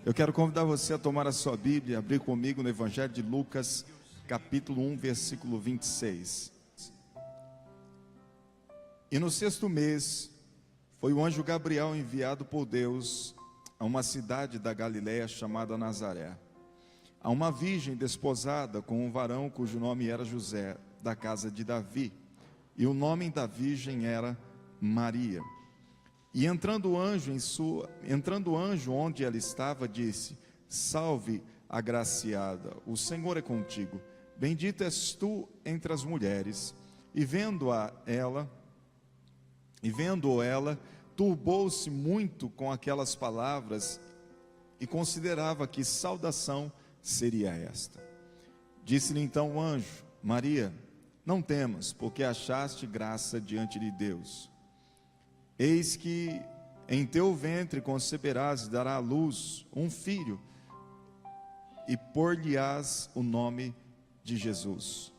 Eu quero convidar você a tomar a sua Bíblia, abrir comigo no Evangelho de Lucas, capítulo 1, versículo 26. E no 6º mês, foi o anjo Gabriel enviado por Deus a uma cidade da Galiléia chamada Nazaré, a uma virgem desposada com um varão cujo nome era José, da casa de Davi, e o nome da virgem era Maria. E entrando o anjo onde ela estava, disse: Salve, agraciada, o Senhor é contigo. Bendita és tu entre as mulheres. E vendo-o ela, turbou-se muito com aquelas palavras e considerava que saudação seria esta. Disse-lhe então o anjo: Maria, não temas, porque achaste graça diante de Deus. Eis que em teu ventre conceberás e dará à luz um filho, e por-lhe-ás o nome de Jesus.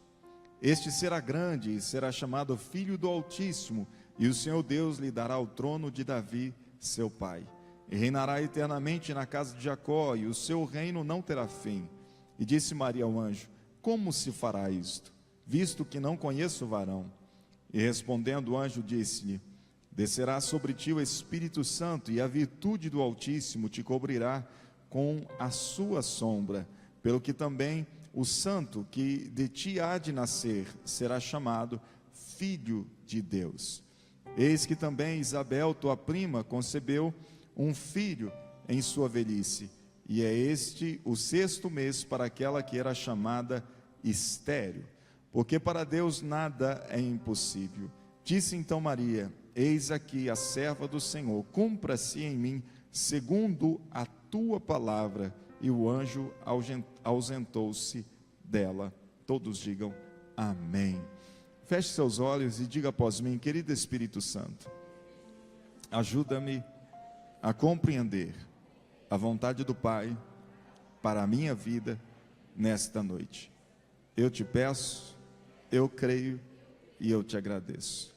Este será grande e será chamado Filho do Altíssimo, e o Senhor Deus lhe dará o trono de Davi, seu pai. E reinará eternamente na casa de Jacó, e o seu reino não terá fim. E disse Maria ao anjo: Como se fará isto, visto que não conheço o varão? E respondendo o anjo disse-lhe: Descerá sobre ti o Espírito Santo, e a virtude do Altíssimo te cobrirá com a sua sombra, pelo que também o santo que de ti há de nascer será chamado Filho de Deus. Eis que também Isabel, tua prima, concebeu um filho em sua velhice, e é este o 6º mês para aquela que era chamada estéril, porque para Deus nada é impossível. Disse então Maria: Eis aqui a serva do Senhor, cumpra-se em mim segundo a tua palavra. E o anjo ausentou-se dela. Todos digam amém. Feche seus olhos e diga após mim: Querido Espírito Santo, ajuda-me a compreender a vontade do Pai para a minha vida nesta noite. Eu te peço, eu creio e eu te agradeço.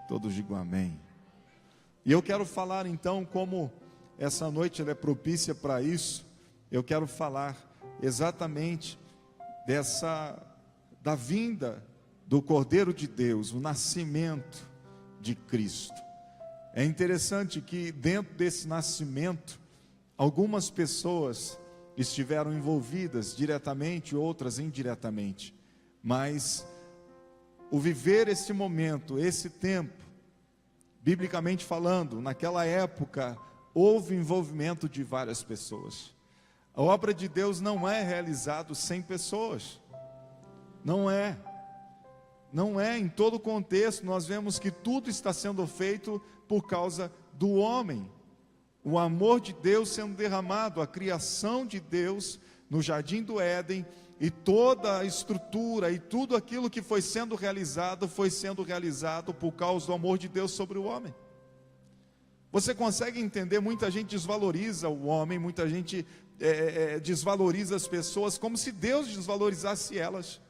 Todos digam amém. E eu quero falar então, como essa noite ela é propícia para isso, eu quero falar exatamente da vinda do Cordeiro de Deus, o nascimento de Cristo. É interessante que dentro desse nascimento, algumas pessoas estiveram envolvidas diretamente, outras indiretamente, mas o viver esse momento, esse tempo, biblicamente falando, naquela época, houve envolvimento de várias pessoas. A obra de Deus não é realizada sem pessoas. Não é em todo o contexto. Nós vemos que tudo está sendo feito por causa do homem. O amor de Deus sendo derramado, a criação de Deus no jardim do Éden, e toda a estrutura e tudo aquilo que foi sendo realizado por causa do amor de Deus sobre o homem. Você consegue entender? Muita gente desvaloriza o homem, muita gente desvaloriza as pessoas, como se Deus desvalorizasse elas,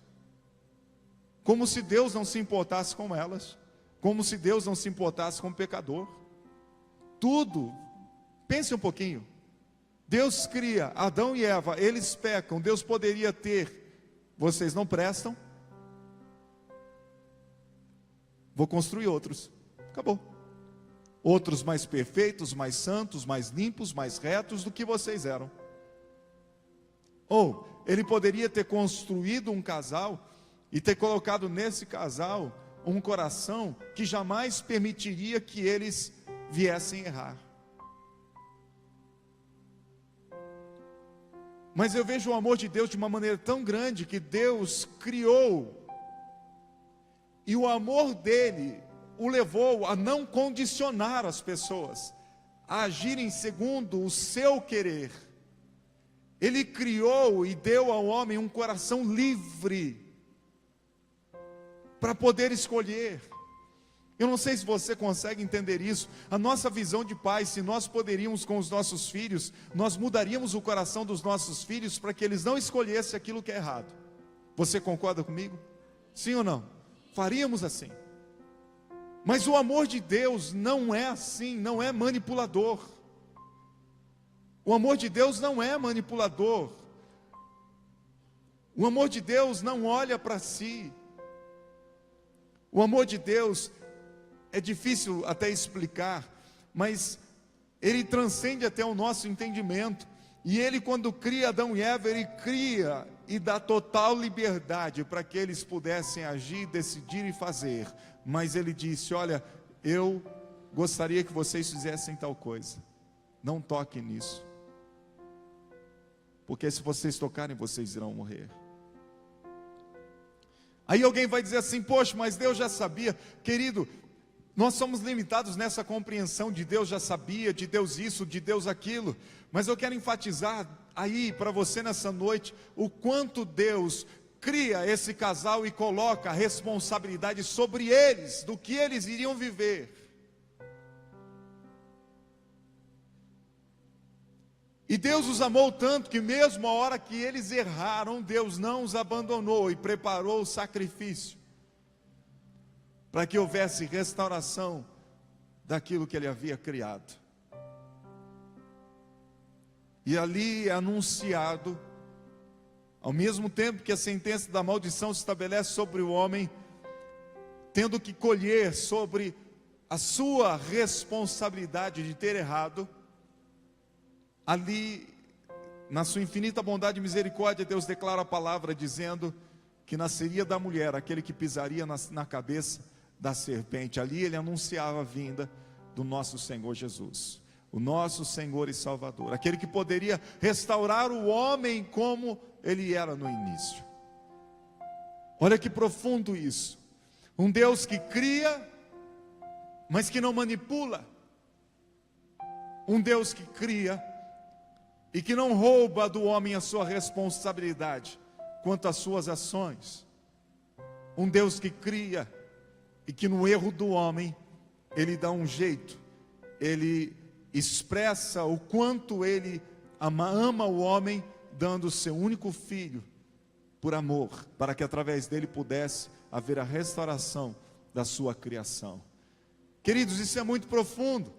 como se Deus não se importasse com elas, como se Deus não se importasse com o pecador. Tudo, pense um pouquinho. Deus cria Adão e Eva, eles pecam, Deus poderia ter: vocês não prestam, vou construir outros. Acabou. Outros mais perfeitos, mais santos, mais limpos, mais retos do que vocês eram. Ou ele poderia ter construído um casal e ter colocado nesse casal um coração que jamais permitiria que eles viessem errar. Mas eu vejo o amor de Deus de uma maneira tão grande que Deus criou, e o amor dele o levou a não condicionar as pessoas a agirem segundo o seu querer. Ele criou e deu ao homem um coração livre para poder escolher. Eu não sei se você consegue entender isso. A nossa visão de pai, se nós poderíamos com os nossos filhos, nós mudaríamos o coração dos nossos filhos para que eles não escolhessem aquilo que é errado. Você concorda comigo? Sim ou não? Faríamos assim. Mas o amor de Deus não é assim, não é manipulador. O amor de Deus não é manipulador. O amor de Deus não olha para si. O amor de Deus é difícil até explicar, mas ele transcende até o nosso entendimento. E ele, quando cria Adão e Eva, ele cria e dá total liberdade para que eles pudessem agir, decidir e fazer. Mas ele disse: olha, eu gostaria que vocês fizessem tal coisa, não toquem nisso, porque se vocês tocarem, vocês irão morrer. Aí alguém vai dizer assim: poxa, mas Deus já sabia. Querido, nós somos limitados nessa compreensão de Deus já sabia, de Deus isso, de Deus aquilo. Mas eu quero enfatizar aí para você nessa noite, o quanto Deus cria esse casal e coloca a responsabilidade sobre eles, do que eles iriam viver. E Deus os amou tanto que mesmo a hora que eles erraram, Deus não os abandonou e preparou o sacrifício, para que houvesse restauração daquilo que ele havia criado. E ali é anunciado, ao mesmo tempo que a sentença da maldição se estabelece sobre o homem, tendo que colher sobre a sua responsabilidade de ter errado, ali, na sua infinita bondade e misericórdia, Deus declara a palavra dizendo que nasceria da mulher aquele que pisaria na cabeça da serpente. Ali ele anunciava a vinda do nosso Senhor Jesus, o nosso Senhor e Salvador, aquele que poderia restaurar o homem como ele era no início. Olha que profundo isso. Um Deus que cria, mas que não manipula. Um Deus que cria e que não rouba do homem a sua responsabilidade quanto às suas ações. Um Deus que cria e que no erro do homem ele dá um jeito, ele expressa o quanto ele ama o homem, dando o seu único filho por amor, para que através dele pudesse haver a restauração da sua criação. Queridos, isso é muito profundo.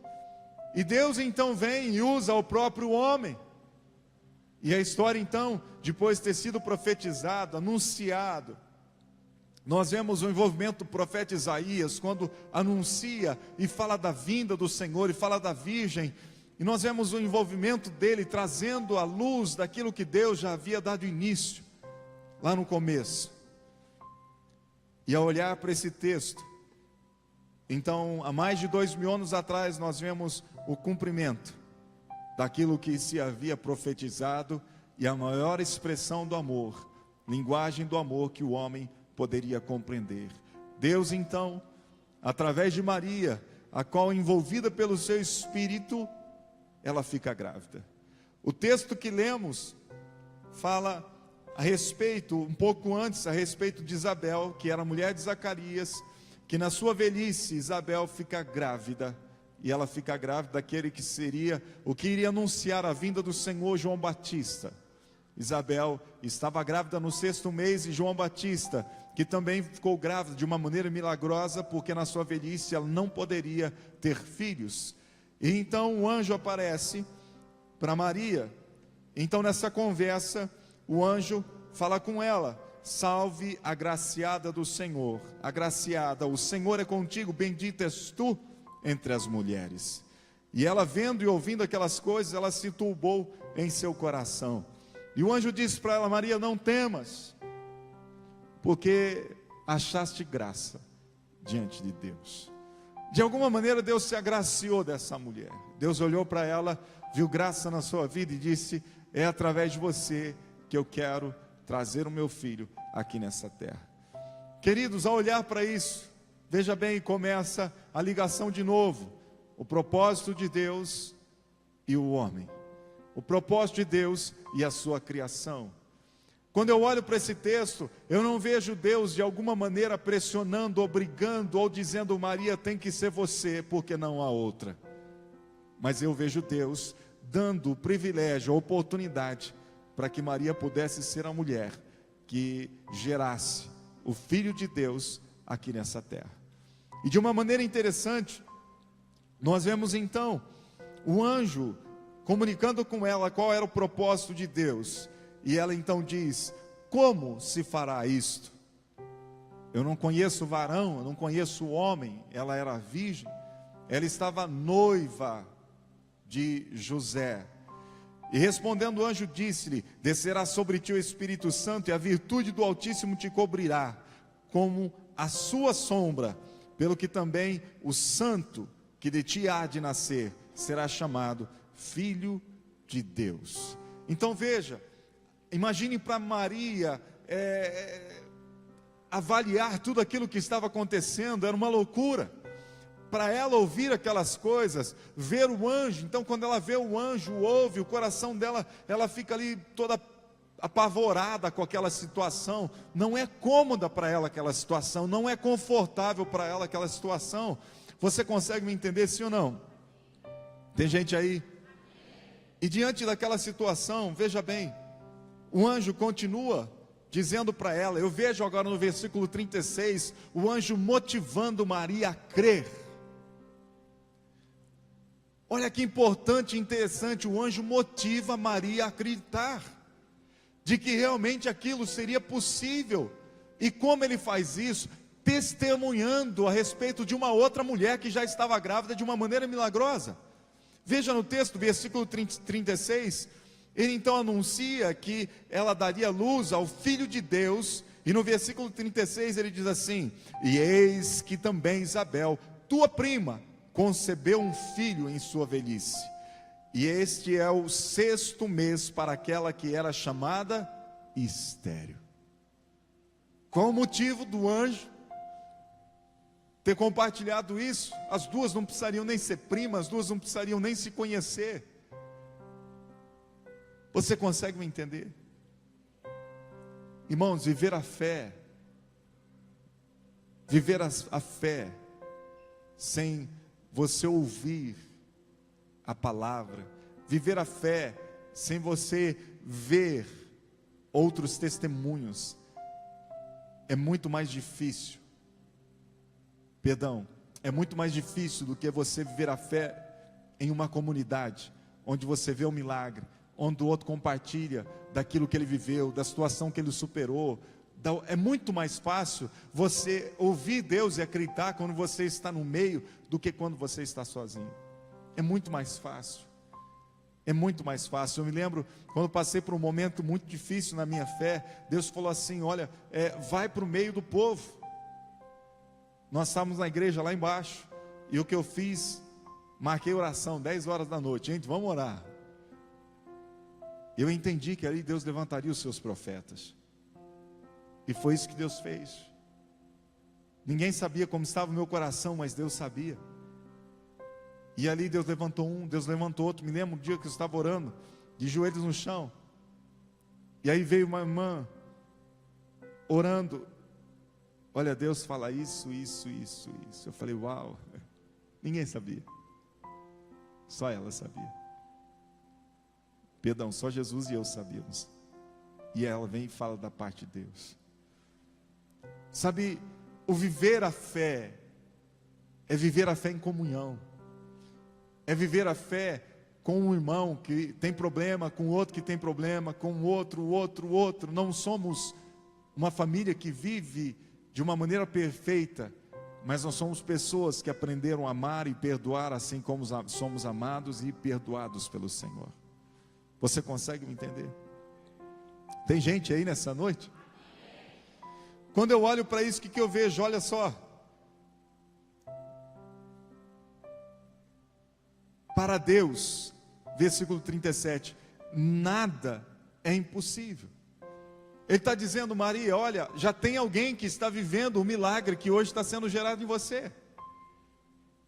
E Deus então vem e usa o próprio homem. E a história então, depois de ter sido profetizado, anunciado, nós vemos o envolvimento do profeta Isaías, quando anuncia e fala da vinda do Senhor, e fala da virgem, e nós vemos o envolvimento dele, trazendo a luz daquilo que Deus já havia dado início, lá no começo. E ao olhar para esse texto, então, há mais de 2000 anos atrás, nós vemos o cumprimento daquilo que se havia profetizado, e a maior expressão do amor, linguagem do amor que o homem poderia compreender. Deus então, através de Maria, a qual envolvida pelo seu espírito, ela fica grávida. O texto que lemos fala a respeito, um pouco antes, a respeito de Isabel, que era mulher de Zacarias, que na sua velhice Isabel fica grávida. E ela fica grávida daquele que seria, o que iria anunciar a vinda do Senhor, João Batista. Isabel estava grávida no 6º mês, e João Batista, que também ficou grávida de uma maneira milagrosa, porque na sua velhice ela não poderia ter filhos. E então o anjo aparece para Maria. Então nessa conversa, o anjo fala com ela: salve, agraciada do Senhor, agraciada, o Senhor é contigo, bendita és tu entre as mulheres. E ela, vendo e ouvindo aquelas coisas, ela se turbou em seu coração. E o anjo disse para ela: Maria, não temas, porque achaste graça diante de Deus. De alguma maneira Deus se agraciou dessa mulher. Deus olhou para ela, viu graça na sua vida e disse: é através de você que eu quero trazer o meu filho aqui nessa terra. Queridos, ao olhar para isso, veja bem, começa a ligação de novo. O propósito de Deus e o homem. O propósito de Deus e a sua criação. Quando eu olho para esse texto, eu não vejo Deus de alguma maneira pressionando, obrigando ou dizendo: Maria, tem que ser você, porque não há outra. Mas eu vejo Deus dando o privilégio, a oportunidade, para que Maria pudesse ser a mulher que gerasse o Filho de Deus aqui nessa terra. E de uma maneira interessante, nós vemos então o anjo comunicando com ela qual era o propósito de Deus. E ela então diz: como se fará isto? Eu não conheço o varão, eu não conheço o homem. Ela era virgem, ela estava noiva de José. E respondendo o anjo disse-lhe: descerá sobre ti o Espírito Santo, e a virtude do Altíssimo te cobrirá como a sua sombra, pelo que também o santo que de ti há de nascer será chamado Filho de Deus. Então veja, imagine para Maria avaliar tudo aquilo que estava acontecendo. Era uma loucura para ela ouvir aquelas coisas, ver o anjo. Então quando ela vê o anjo, ouve, o coração dela, ela fica ali toda apavorada com aquela situação. Não é cômoda para ela aquela situação, não é confortável para ela aquela situação. Você consegue me entender, sim ou não? Tem gente aí? E diante daquela situação, veja bem, o anjo continua dizendo para ela. Eu vejo agora no versículo 36, o anjo motivando Maria a crer. Olha que importante e interessante, o anjo motiva Maria a acreditar de que realmente aquilo seria possível. E como ele faz isso? Testemunhando a respeito de uma outra mulher que já estava grávida de uma maneira milagrosa. Veja no texto, versículo 36, ele então anuncia que ela daria luz ao Filho de Deus. E no versículo 36 ele diz assim: e eis que também Isabel, tua prima, concebeu um filho em sua velhice. E este é o 6º mês para aquela que era chamada estéril. Qual o motivo do anjo ter compartilhado isso? As duas não precisariam nem ser primas, as duas não precisariam nem se conhecer. Você consegue me entender? Irmãos, viver a fé sem você ouvir a palavra, viver a fé sem você ver outros testemunhos, é muito mais difícil. É muito mais difícil do que você viver a fé em uma comunidade, onde você vê o milagre, onde o outro compartilha daquilo que ele viveu, da situação que ele superou. É muito mais fácil você ouvir Deus e acreditar quando você está no meio, do que quando você está sozinho. É muito mais fácil. É muito mais fácil. Eu me lembro, quando passei por um momento muito difícil na minha fé, Deus falou assim: olha, vai para o meio do povo. Nós estávamos na igreja lá embaixo, e o que eu fiz, marquei oração, 10 horas da noite, gente, vamos orar. Eu entendi que ali Deus levantaria os seus profetas, e foi isso que Deus fez. Ninguém sabia como estava o meu coração, mas Deus sabia. E ali Deus levantou um, Deus levantou outro. Me lembro um dia que eu estava orando, de joelhos no chão, e aí veio uma irmã, orando: olha, Deus fala isso. Eu falei: uau, ninguém sabia, só ela sabia. Perdão, só Jesus e eu sabíamos. E ela vem e fala da parte de Deus. Sabe, o viver a fé é viver a fé em comunhão, é viver a fé com um irmão que tem problema, com outro que tem problema, com outro. Não somos uma família que vive de uma maneira perfeita, mas nós somos pessoas que aprenderam a amar e perdoar, assim como somos amados e perdoados pelo Senhor. Você consegue me entender? Tem gente aí nessa noite? Quando eu olho para isso, o que eu vejo? Olha só, para Deus, versículo 37, nada é impossível. Ele está dizendo: Maria, olha, já tem alguém que está vivendo o milagre que hoje está sendo gerado em você.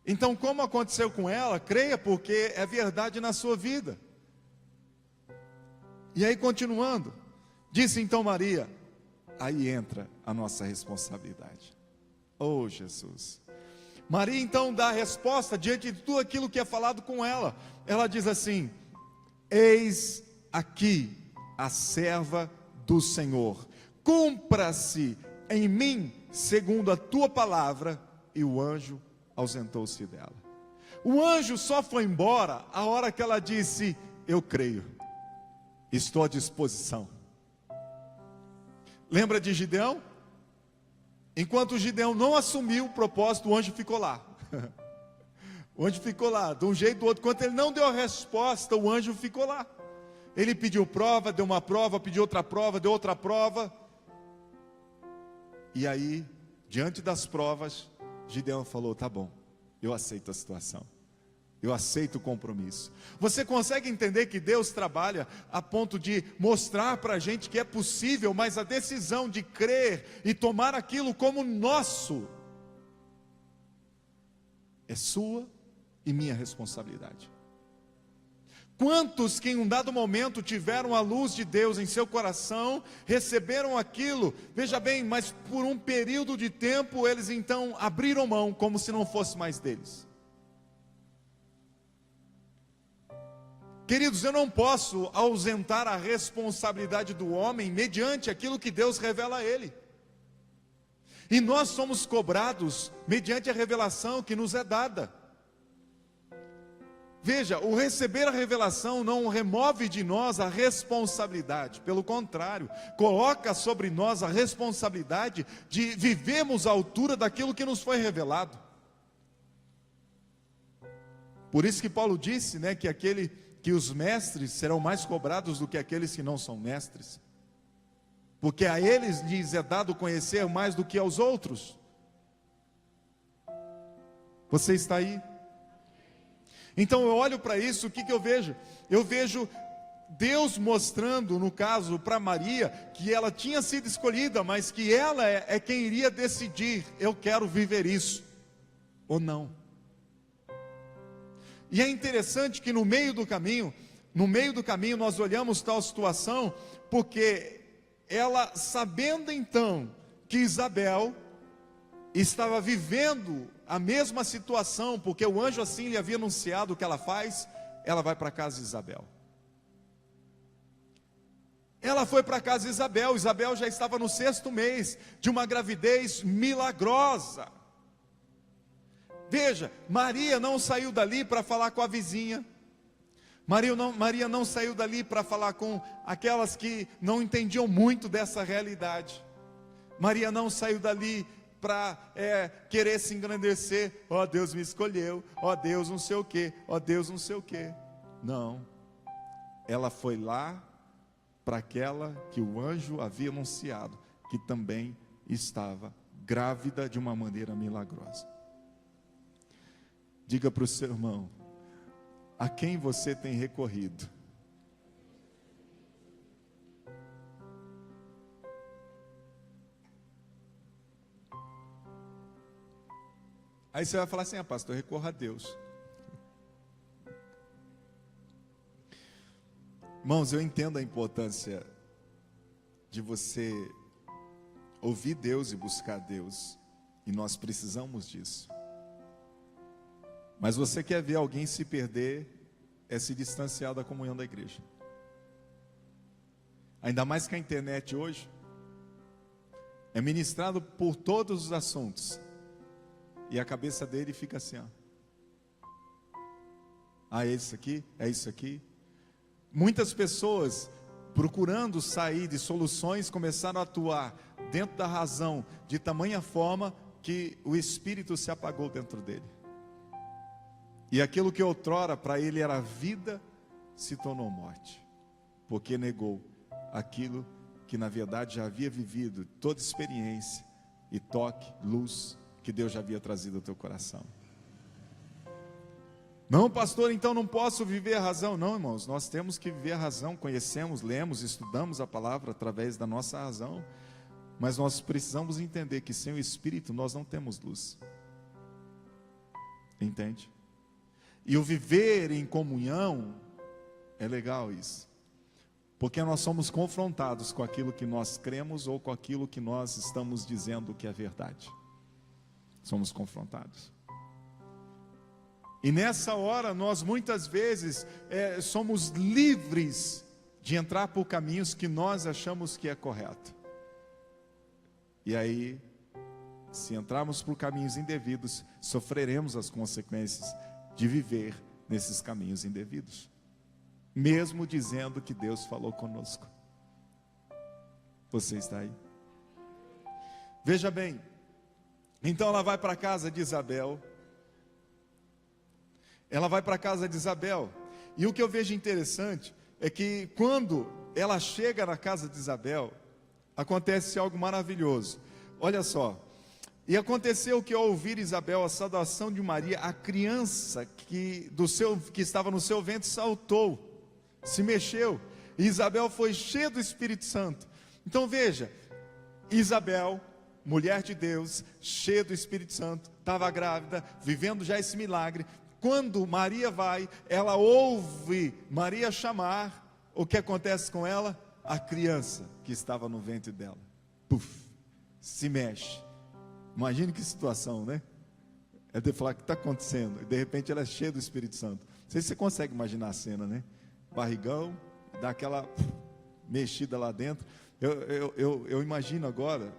Então, como aconteceu com ela, creia, porque é verdade na sua vida. E aí, continuando, disse então Maria, aí entra a nossa responsabilidade. Oh, Jesus! Maria então dá a resposta diante de tudo aquilo que é falado com ela. Ela diz assim: eis aqui a serva do Senhor, cumpra-se em mim segundo a tua palavra. E o anjo ausentou-se dela. O anjo só foi embora a hora que ela disse: eu creio, estou à disposição. Lembra de Gideão? Enquanto Gideão não assumiu o propósito, o anjo ficou lá. O anjo ficou lá, de um jeito ou do outro. Enquanto ele não deu a resposta, o anjo ficou lá. Ele pediu prova, deu uma prova, pediu outra prova, deu outra prova. E aí, diante das provas, Gideão falou: tá bom, eu aceito a situação. Eu aceito o compromisso. Você consegue entender que Deus trabalha a ponto de mostrar para a gente que é possível, mas a decisão de crer e tomar aquilo como nosso é sua e minha responsabilidade. Quantos que em um dado momento tiveram a luz de Deus em seu coração, receberam aquilo, veja bem, mas por um período de tempo eles então abriram mão como se não fosse mais deles. Queridos, eu não posso ausentar a responsabilidade do homem mediante aquilo que Deus revela a ele. E nós somos cobrados mediante a revelação que nos é dada. Veja, o receber a revelação não remove de nós a responsabilidade. Pelo contrário, coloca sobre nós a responsabilidade de vivermos à altura daquilo que nos foi revelado. Por isso que Paulo disse, que os mestres serão mais cobrados do que aqueles que não são mestres, porque a eles lhes é dado conhecer mais do que aos outros. Você está aí? Então eu olho para isso, o que eu vejo? Eu vejo Deus mostrando, no caso para Maria, que ela tinha sido escolhida, mas que ela é quem iria decidir: eu quero viver isso ou não. E é interessante que no meio do caminho nós olhamos tal situação, porque ela, sabendo então que Isabel estava vivendo a mesma situação, porque o anjo assim lhe havia anunciado o que ela faz, ela vai para a casa de Isabel. Ela foi para a casa de Isabel. Isabel já estava no 6º mês de uma gravidez milagrosa. Veja, Maria não saiu dali para falar com a vizinha. Maria não saiu dali para falar com aquelas que não entendiam muito dessa realidade. Maria não saiu dali para querer se engrandecer. Ó, Deus me escolheu. Ó, Deus não sei o quê. Ó, Deus não sei o quê. Não. Ela foi lá para aquela que o anjo havia anunciado, que também estava grávida de uma maneira milagrosa. Diga para o seu irmão: a quem você tem recorrido? Aí você vai falar assim: pastor, eu recorro a Deus. Irmãos, eu entendo a importância de você ouvir Deus e buscar Deus, e nós precisamos disso. Mas você quer ver alguém se perder, é se distanciar da comunhão da igreja. Ainda mais que a internet hoje é ministrado por todos os assuntos, e a cabeça dele fica assim, é isso aqui, é isso aqui. Muitas pessoas, procurando sair de soluções, começaram a atuar dentro da razão, de tamanha forma que o espírito se apagou dentro dele. E aquilo que outrora para ele era vida, se tornou morte, porque negou aquilo que na verdade já havia vivido, toda experiência e toque, luz, que Deus já havia trazido ao teu coração. Não, pastor, então não posso viver a razão. Não, irmãos, nós temos que viver a razão. Conhecemos, lemos, estudamos a palavra através da nossa razão, mas nós precisamos entender que sem o Espírito nós não temos luz. Entende? E o viver em comunhão é legal isso, porque nós somos confrontados com aquilo que nós cremos ou com aquilo que nós estamos dizendo que é verdade. Somos confrontados. E nessa hora nós muitas vezes somos livres de entrar por caminhos que nós achamos que é correto. E aí, se entrarmos por caminhos indevidos, sofreremos as consequências de viver nesses caminhos indevidos. mesmo dizendo que Deus falou conosco. Você está aí? Veja bem, então ela vai para a casa de Isabel. Ela vai para a casa de Isabel. E o que eu vejo interessante é que quando ela chega na casa de Isabel, acontece algo maravilhoso. Olha só. E aconteceu que ao ouvir Isabel a saudação de Maria, a criança que estava no seu ventre saltou, se mexeu. E Isabel foi cheia do Espírito Santo. Então veja, Isabel, mulher de Deus, cheia do Espírito Santo, estava grávida, vivendo já esse milagre. Quando Maria vai, ela ouve Maria chamar. O que acontece com ela? A criança que estava no ventre dela, se mexe. Imagine que situação, né? É de falar o que está acontecendo. E de repente ela é cheia do Espírito Santo. Não sei se você consegue imaginar a cena, né? Barrigão, dá aquela mexida lá dentro. Eu imagino agora.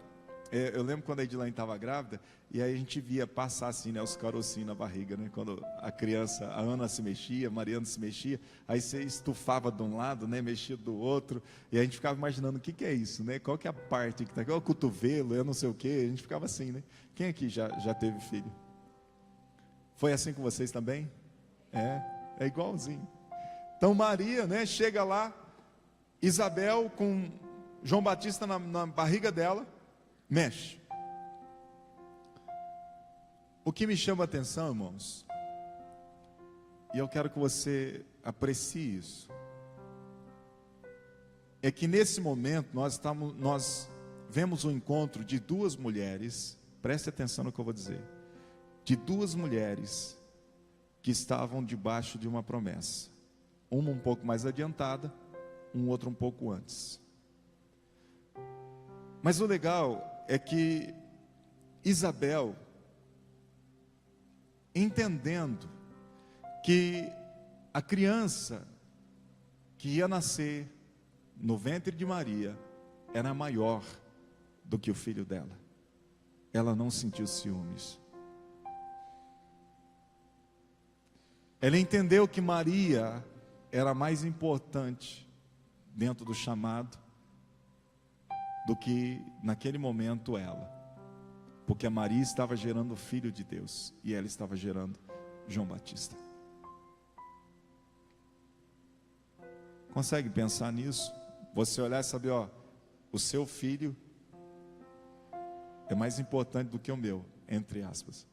Eu lembro quando a Edilane estava grávida, e aí a gente via passar assim, né, os carocinhos na barriga, né, quando a criança, a Ana se mexia, a Mariana se mexia, aí você estufava de um lado, né, mexia do outro, e a gente ficava imaginando o que é isso, né, qual que é a parte que está aqui, o cotovelo, eu não sei o que, a gente ficava assim, né. Quem aqui já teve filho? Foi assim com vocês também? É igualzinho. Então Maria, né, chega lá, Isabel com João Batista na barriga dela, mexe. O que me chama a atenção, irmãos, e eu quero que você aprecie isso, é que nesse momento nós vemos o encontro de duas mulheres, preste atenção no que eu vou dizer, de duas mulheres que estavam debaixo de uma promessa, uma um pouco mais adiantada, outro um pouco antes. Mas o legal é que Isabel, entendendo que a criança que ia nascer no ventre de Maria era maior do que o filho dela, ela não sentiu ciúmes. Ela entendeu que Maria era mais importante dentro do chamado do que naquele momento ela, porque a Maria estava gerando o Filho de Deus e ela estava gerando João Batista. Consegue pensar nisso? Você olhar e saber, o seu filho é mais importante do que o meu, entre aspas.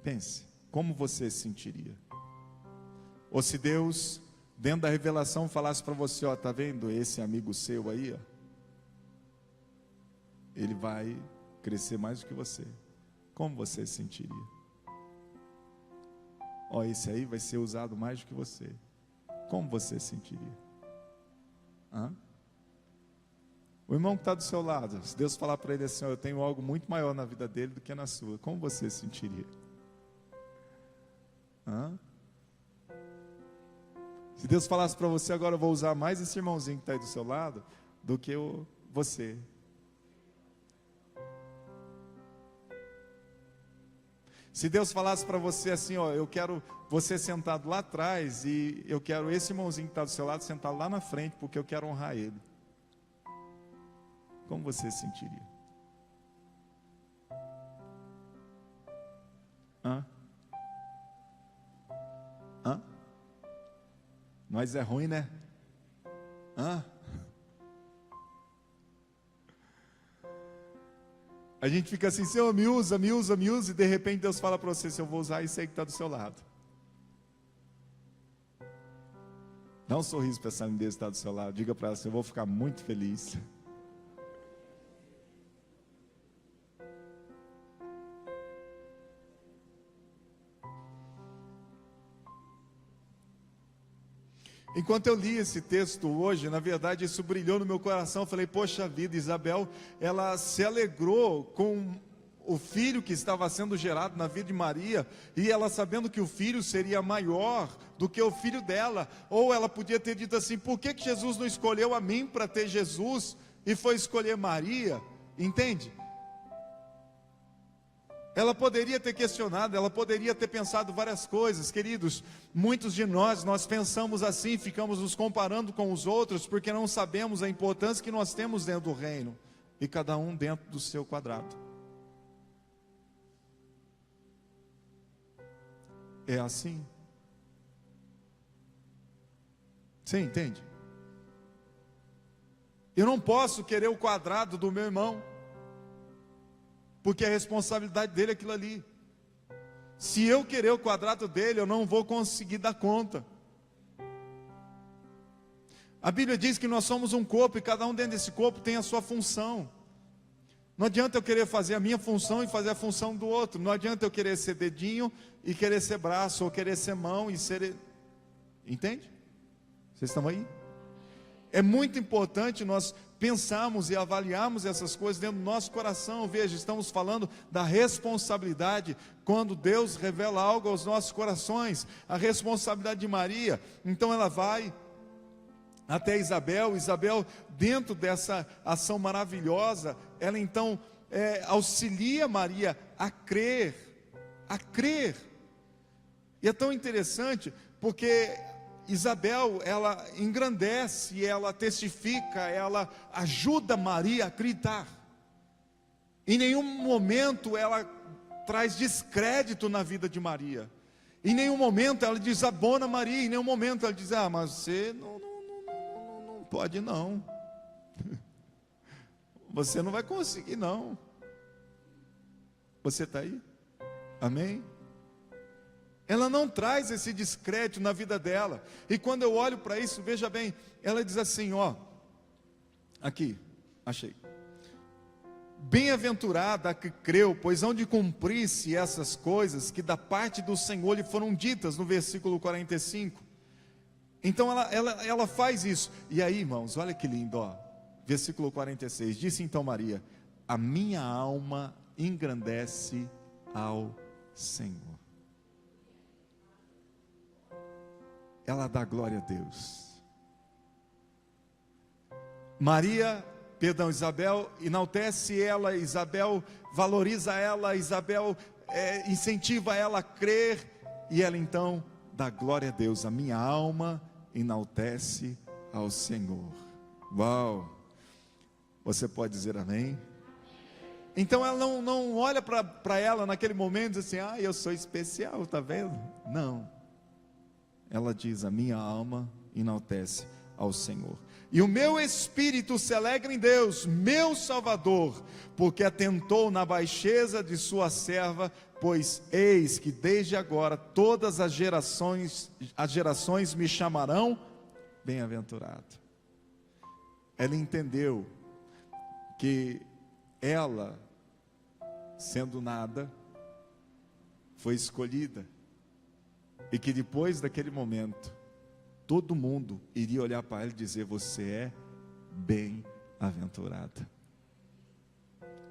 Pense, como você se sentiria? Ou se Deus, dentro da revelação, falasse para você, está vendo esse amigo seu aí, ele vai crescer mais do que você. Como você se sentiria? Esse aí vai ser usado mais do que você. Como você se sentiria? O irmão que está do seu lado, se Deus falar para ele assim, eu tenho algo muito maior na vida dele do que na sua, como você se sentiria? Se Deus falasse para você, agora eu vou usar mais esse irmãozinho que está aí do seu lado do que você. Se Deus falasse para você assim, eu quero você sentado lá atrás e eu quero esse irmãozinho que está do seu lado sentado lá na frente, porque eu quero honrar ele. Como você se sentiria? Nós é ruim, né? A gente fica assim, Senhor, me usa, e de repente Deus fala para você, eu vou usar isso aí que está do seu lado. Dá um sorriso para essa lindeza que está do seu lado, diga para ela, eu vou ficar muito feliz. Enquanto eu li esse texto hoje, na verdade isso brilhou no meu coração, eu falei, poxa vida, Isabel, ela se alegrou com o filho que estava sendo gerado na vida de Maria, e ela sabendo que o filho seria maior do que o filho dela, ou ela podia ter dito assim, por que Jesus não escolheu a mim para ter Jesus, e foi escolher Maria, entende? Ela poderia ter questionado, ela poderia ter pensado várias coisas. Queridos, muitos de nós pensamos assim, ficamos nos comparando com os outros, porque não sabemos a importância que nós temos dentro do reino, e cada um dentro do seu quadrado. É assim. Você entende? Eu não posso querer o quadrado do meu irmão, porque a responsabilidade dele é aquilo ali. Se eu querer o quadrado dele, eu não vou conseguir dar conta. A Bíblia diz que nós somos um corpo, e cada um dentro desse corpo tem a sua função. Não adianta eu querer fazer a minha função e fazer a função do outro. Não adianta eu querer ser dedinho e querer ser braço, ou querer ser mão e ser... Entende? Vocês estão aí? É muito importante nós pensarmos e avaliarmos essas coisas dentro do nosso coração. Veja, estamos falando da responsabilidade quando Deus revela algo aos nossos corações. A responsabilidade de Maria. Então ela vai até Isabel. Isabel, dentro dessa ação maravilhosa, ela então auxilia Maria a crer. A crer. E é tão interessante porque Isabel, ela engrandece, ela testifica, ela ajuda Maria a acreditar. Em nenhum momento ela traz descrédito na vida de Maria. Em nenhum momento ela desabona Maria. Em nenhum momento ela diz: ah, mas você não pode não. Você não vai conseguir não. Você está aí? Amém? Ela não traz esse descrédito na vida dela. E quando eu olho para isso, veja bem, ela diz assim, ó, aqui, achei. Bem-aventurada a que creu, pois hão de cumprir-se essas coisas que da parte do Senhor lhe foram ditas, no versículo 45. Então ela faz isso. E aí, irmãos, olha que lindo, ó. Versículo 46, disse então Maria: a minha alma engrandece ao Senhor. Ela dá glória a Deus. Isabel enaltece ela, Isabel valoriza ela, Isabel incentiva ela a crer, e ela então dá glória a Deus. A minha alma enaltece ao Senhor. Uau! Você pode dizer amém? Então ela não olha para ela naquele momento e diz assim: ah, eu sou especial, está vendo? Não. Ela diz: a minha alma enaltece ao Senhor, e o meu espírito se alegra em Deus, meu Salvador, porque atentou na baixeza de sua serva, pois eis que desde agora todas as gerações me chamarão bem-aventurado. Ela entendeu que ela, sendo nada, foi escolhida, e que depois daquele momento, todo mundo iria olhar para ela e dizer: você é bem-aventurada.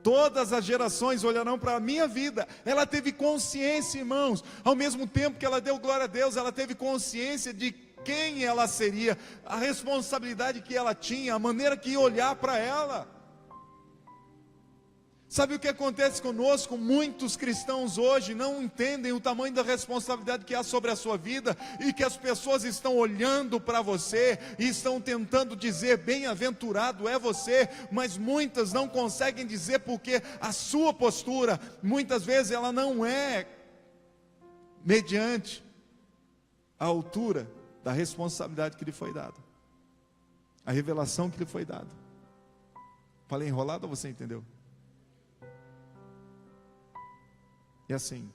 Todas as gerações olharão para a minha vida. Ela teve consciência, irmãos, ao mesmo tempo que ela deu glória a Deus, ela teve consciência de quem ela seria, a responsabilidade que ela tinha, a maneira que ia olhar para ela. Sabe o que acontece conosco? Muitos cristãos hoje não entendem o tamanho da responsabilidade que há sobre a sua vida, e que as pessoas estão olhando para você e estão tentando dizer: bem-aventurado é você, mas muitas não conseguem dizer, porque a sua postura, muitas vezes, ela não é mediante a altura da responsabilidade que lhe foi dada, a revelação que lhe foi dada. Falei enrolado ou você entendeu? E assim,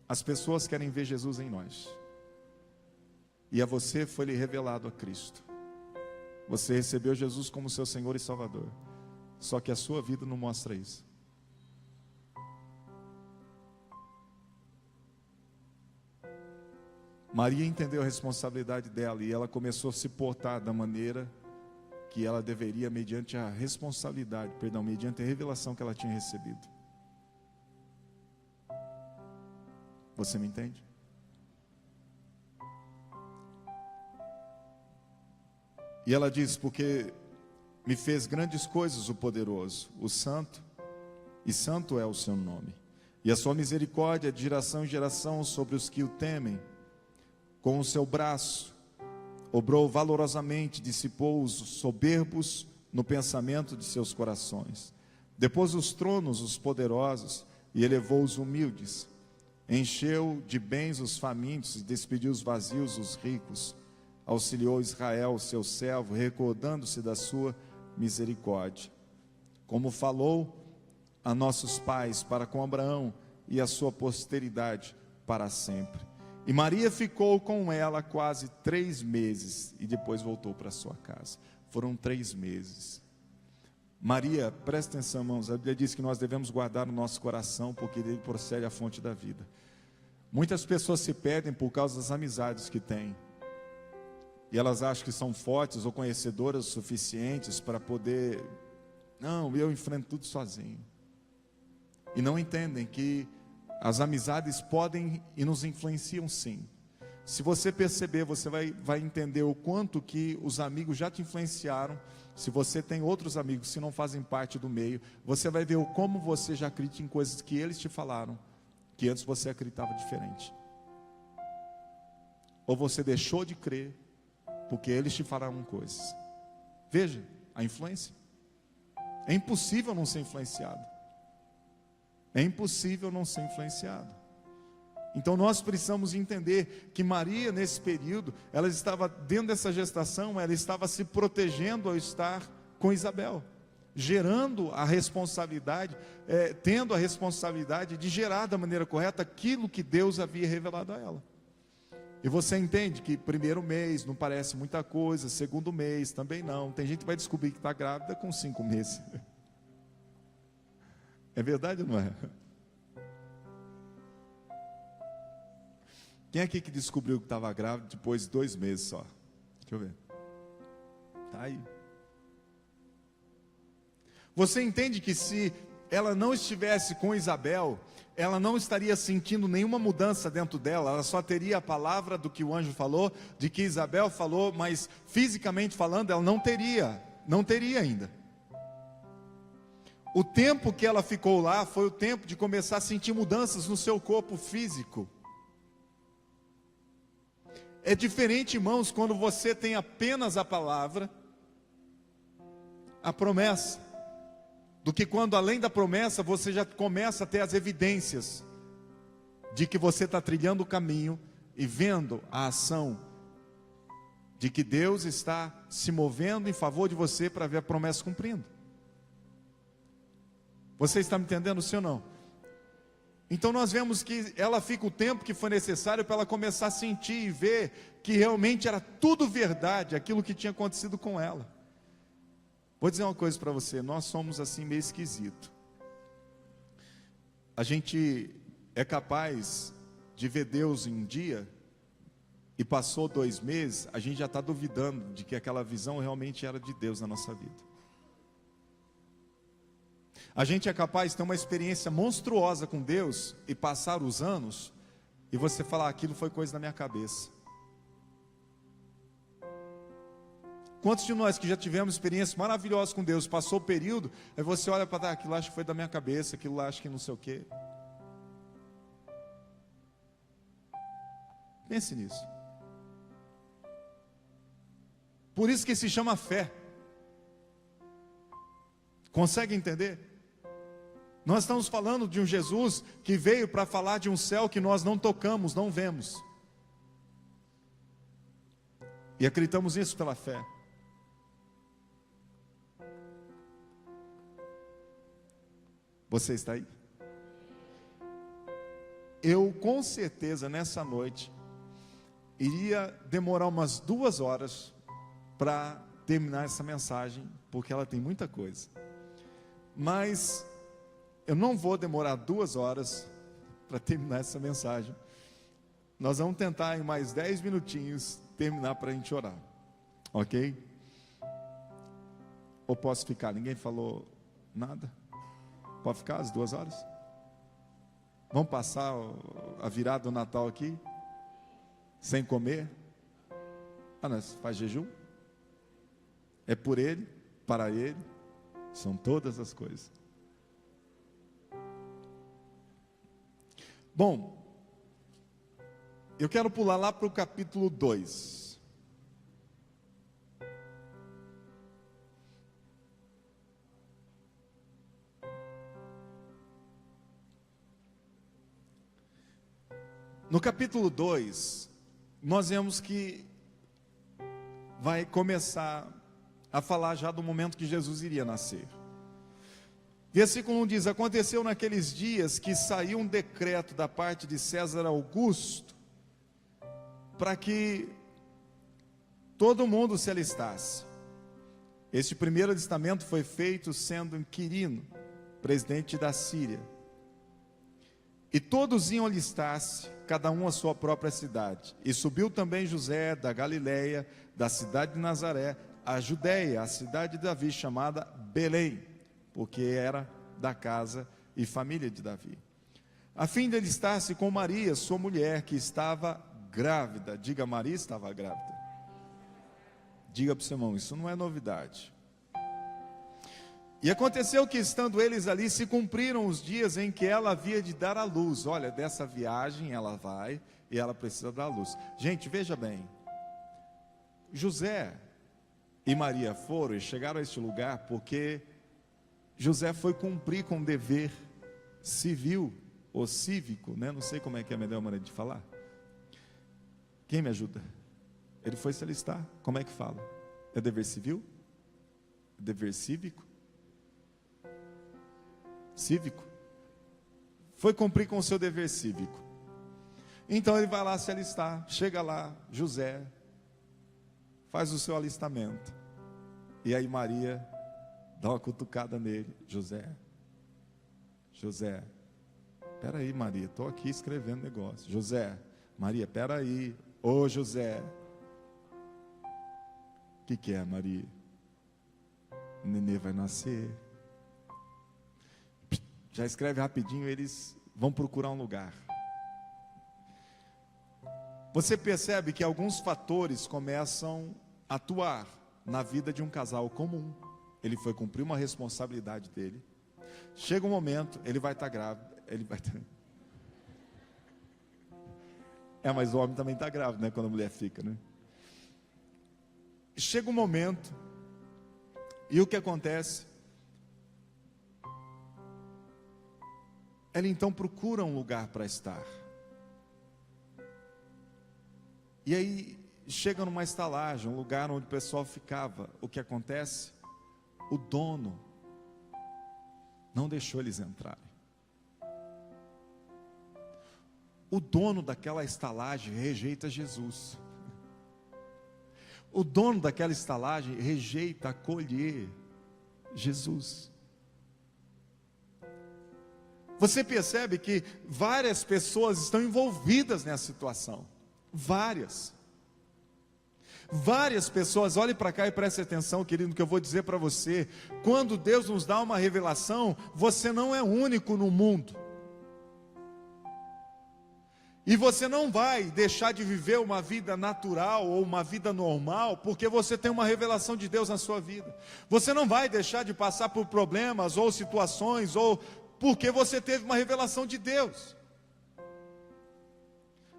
as pessoas querem ver Jesus em nós, e a você foi-lhe revelado a Cristo. Você recebeu Jesus como seu Senhor e Salvador, só que a sua vida não mostra isso. Maria entendeu a responsabilidade dela, e ela começou a se portar da maneira que ela deveria, mediante a mediante a revelação que ela tinha recebido. Você me entende? E ela diz: porque me fez grandes coisas o poderoso, o santo, e santo é o seu nome. E a sua misericórdia é de geração em geração sobre os que o temem. Com o seu braço, obrou valorosamente, dissipou os soberbos no pensamento de seus corações. Depôs os tronos os poderosos e elevou os humildes. Encheu de bens os famintos e despediu os vazios os ricos. Auxiliou Israel, seu servo, recordando-se da sua misericórdia. Como falou a nossos pais, para com Abraão e a sua posteridade para sempre. E Maria ficou com ela quase 3 meses e depois voltou para sua casa. Foram 3 meses. Maria, presta atenção, irmãos, a Bíblia diz que nós devemos guardar o nosso coração, porque dele procede a fonte da vida. Muitas pessoas se perdem por causa das amizades que têm. E elas acham que são fortes ou conhecedoras o suficientes para poder... Não, eu enfrento tudo sozinho. E não entendem que as amizades podem e nos influenciam sim. Se você perceber, você vai entender o quanto que os amigos já te influenciaram. Se você tem outros amigos que não fazem parte do meio, você vai ver como você já acredita em coisas que eles te falaram, que antes você acreditava diferente. Ou você deixou de crer, porque eles te falaram coisas. Veja, a influência. É impossível não ser influenciado. É impossível não ser influenciado. Então nós precisamos entender que Maria, nesse período, ela estava dentro dessa gestação, ela estava se protegendo ao estar com Isabel, gerando a responsabilidade, tendo a responsabilidade de gerar da maneira correta aquilo que Deus havia revelado a ela. E você entende que primeiro mês não parece muita coisa, segundo mês também não. Tem gente que vai descobrir que está grávida com 5 meses. É verdade ou não é? Quem é aqui que descobriu que estava grávida depois de 2 meses só? Deixa eu ver. Está aí. Você entende que se ela não estivesse com Isabel, ela não estaria sentindo nenhuma mudança dentro dela, ela só teria a palavra do que o anjo falou, de que Isabel falou, mas fisicamente falando, ela não teria ainda. O tempo que ela ficou lá foi o tempo de começar a sentir mudanças no seu corpo físico. É diferente, irmãos, quando você tem apenas a palavra, a promessa, do que quando além da promessa você já começa a ter as evidências de que você está trilhando o caminho e vendo a ação de que Deus está se movendo em favor de você para ver a promessa cumprindo. Você está me entendendo, sim ou não? Então nós vemos que ela fica o tempo que foi necessário para ela começar a sentir e ver que realmente era tudo verdade, aquilo que tinha acontecido com ela. Vou dizer uma coisa para você, nós somos assim meio esquisito. A gente é capaz de ver Deus em um dia, e passou 2 meses, a gente já está duvidando de que aquela visão realmente era de Deus na nossa vida. A gente é capaz de ter uma experiência monstruosa com Deus e passar os anos e você falar, aquilo foi coisa da minha cabeça. Quantos de nós que já tivemos experiências maravilhosas com Deus, passou o período, aí você olha para aquilo acho que foi da minha cabeça, aquilo lá acho que não sei o quê. Pense nisso. Por isso que se chama fé. Consegue entender? Nós estamos falando de um Jesus que veio para falar de um céu que nós não tocamos, não vemos. E acreditamos nisso pela fé. Você está aí? Eu com certeza nessa noite iria demorar umas 2 horas para terminar essa mensagem, porque ela tem muita coisa. Mas eu não vou demorar 2 horas para terminar essa mensagem. Nós vamos tentar em mais 10 minutinhos terminar para a gente orar. Ok? Ou posso ficar? Ninguém falou nada? Pode ficar as 2 horas? Vamos passar a virada do Natal aqui? Sem comer? Nós faz jejum? É por Ele, para Ele, são todas as coisas. Bom, eu quero pular lá para o capítulo 2. No capítulo 2, nós vemos que vai começar a falar já do momento que Jesus iria nascer. Versículo 1 diz: aconteceu naqueles dias que saiu um decreto da parte de César Augusto, para que todo mundo se alistasse. Este primeiro alistamento foi feito sendo Quirino, presidente da Síria. E todos iam alistar-se, cada um à sua própria cidade. E subiu também José da Galileia, da cidade de Nazaré, a Judeia, a cidade de Davi, chamada Belém, porque era da casa e família de Davi, a fim de alistar-se com Maria, sua mulher, que estava grávida. Diga, Maria estava grávida. Diga para o seu irmão, isso não é novidade. E aconteceu que, estando eles ali, se cumpriram os dias em que ela havia de dar à luz. Olha, dessa viagem ela vai e ela precisa dar à luz. Gente, veja bem, José e Maria foram e chegaram a este lugar porque José foi cumprir com um dever civil ou cívico, né? Não sei como é que é a melhor maneira de falar. Quem me ajuda? Ele foi se alistar. Como é que fala? É dever civil? Dever cívico? Cívico? Foi cumprir com o seu dever cívico. Então ele vai lá se alistar. Chega lá, José faz o seu alistamento. E aí Maria dá uma cutucada nele. José, espera aí, Maria, estou aqui escrevendo negócio. José, Maria, espera aí. Ô José, o que é, Maria? O nenê vai nascer. Já escreve rapidinho, eles vão procurar um lugar. Você percebe que alguns fatores começam a atuar na vida de um casal comum. Ele foi cumprir uma responsabilidade dele. Chega um momento, ele vai estar grávido. Mas o homem também está grávido, né? Quando a mulher fica, né? Chega um momento, e o que acontece? Ela então procura um lugar para estar. E aí chega numa estalagem, um lugar onde o pessoal ficava. O que acontece? O dono não deixou eles entrarem. O dono daquela estalagem rejeita Jesus. O dono daquela estalagem rejeita acolher Jesus. Você percebe que várias pessoas estão envolvidas nessa situação. Várias pessoas. Olhe para cá e preste atenção, querido, no que eu vou dizer para você. Quando Deus nos dá uma revelação, você não é único no mundo. E você não vai deixar de viver uma vida natural ou uma vida normal porque você tem uma revelação de Deus na sua vida. Você não vai deixar de passar por problemas ou situações ou porque você teve uma revelação de Deus.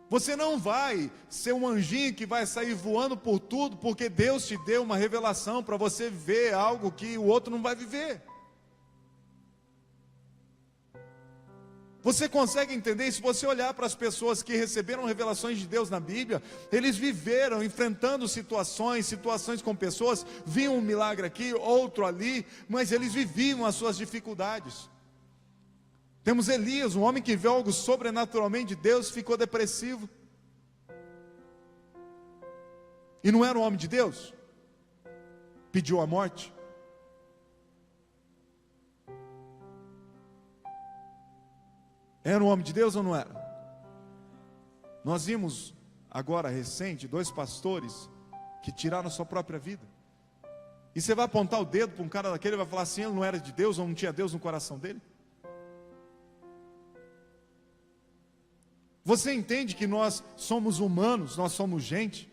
Você não vai ser um anjinho que vai sair voando por tudo porque Deus te deu uma revelação para você ver algo que o outro não vai viver. Você consegue entender? Se você olhar para as pessoas que receberam revelações de Deus na Bíblia, eles viveram enfrentando situações com pessoas, viam um milagre aqui, outro ali, mas eles viviam as suas dificuldades. Temos Elias, um homem que viu algo sobrenaturalmente de Deus, ficou depressivo. E não era um homem de Deus? Pediu a morte. Era um homem de Deus ou não era? Nós vimos agora recente 2 pastores que tiraram a sua própria vida. E você vai apontar o dedo para um cara daquele e vai falar assim, ele não era de Deus ou não tinha Deus no coração dele? Você entende que nós somos humanos, nós somos gente?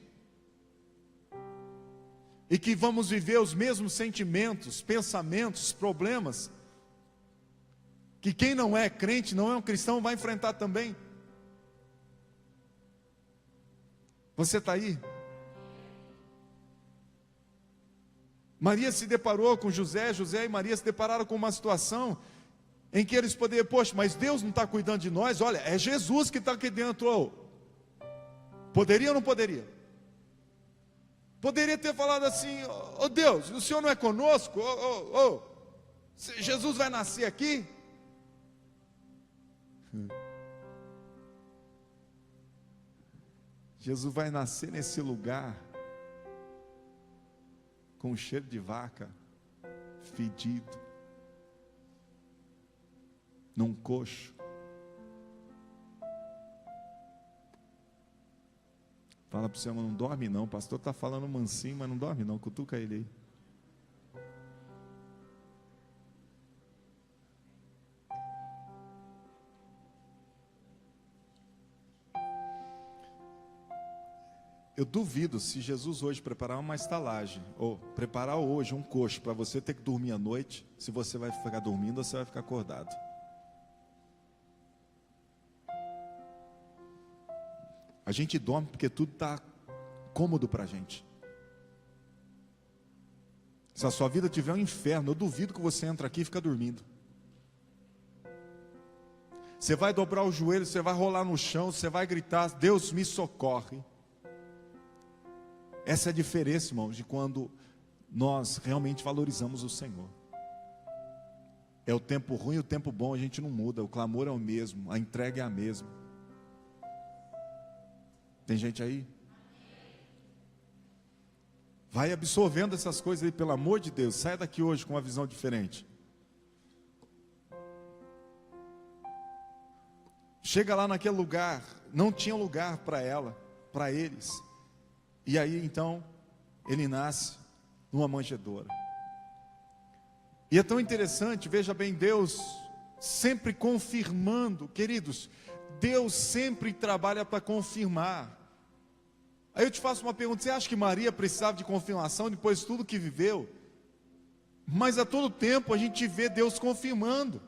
E que vamos viver os mesmos sentimentos, pensamentos, problemas que quem não é crente, não é um cristão, vai enfrentar também. Você está aí? Maria se deparou com José, José e Maria se depararam com uma situação em que eles poderiam, poxa, mas Deus não está cuidando de nós, olha, é Jesus que está aqui dentro. Poderia ou não poderia? Poderia ter falado assim, ô Deus, o Senhor não é conosco? Jesus vai nascer aqui? Jesus vai nascer nesse lugar com cheiro de vaca, fedido, num coxo. Fala para o seu irmão, não dorme não, o pastor está falando mansinho, mas não dorme não, cutuca ele aí. Eu duvido se Jesus hoje preparar uma estalagem, ou preparar hoje um coxo para você ter que dormir à noite, se você vai ficar dormindo ou você vai ficar acordado. A gente dorme porque tudo está cômodo para a gente. Se a sua vida tiver um inferno, eu duvido que você entre aqui e fica dormindo. Você vai dobrar o joelho, você vai rolar no chão, você vai gritar, Deus me socorre. Essa é a diferença, irmãos, de quando nós realmente valorizamos o Senhor. É o tempo ruim e o tempo bom, a gente não muda, o clamor é o mesmo, a entrega é a mesma. Tem gente aí? Vai absorvendo essas coisas aí, pelo amor de Deus, sai daqui hoje com uma visão diferente. Chega lá naquele lugar, não tinha lugar para ela, para eles. E aí então, ele nasce numa manjedoura. E é tão interessante, veja bem, Deus sempre confirmando, queridos, Deus sempre trabalha para confirmar. Aí eu te faço uma pergunta, você acha que Maria precisava de confirmação depois de tudo que viveu? Mas a todo tempo a gente vê Deus confirmando,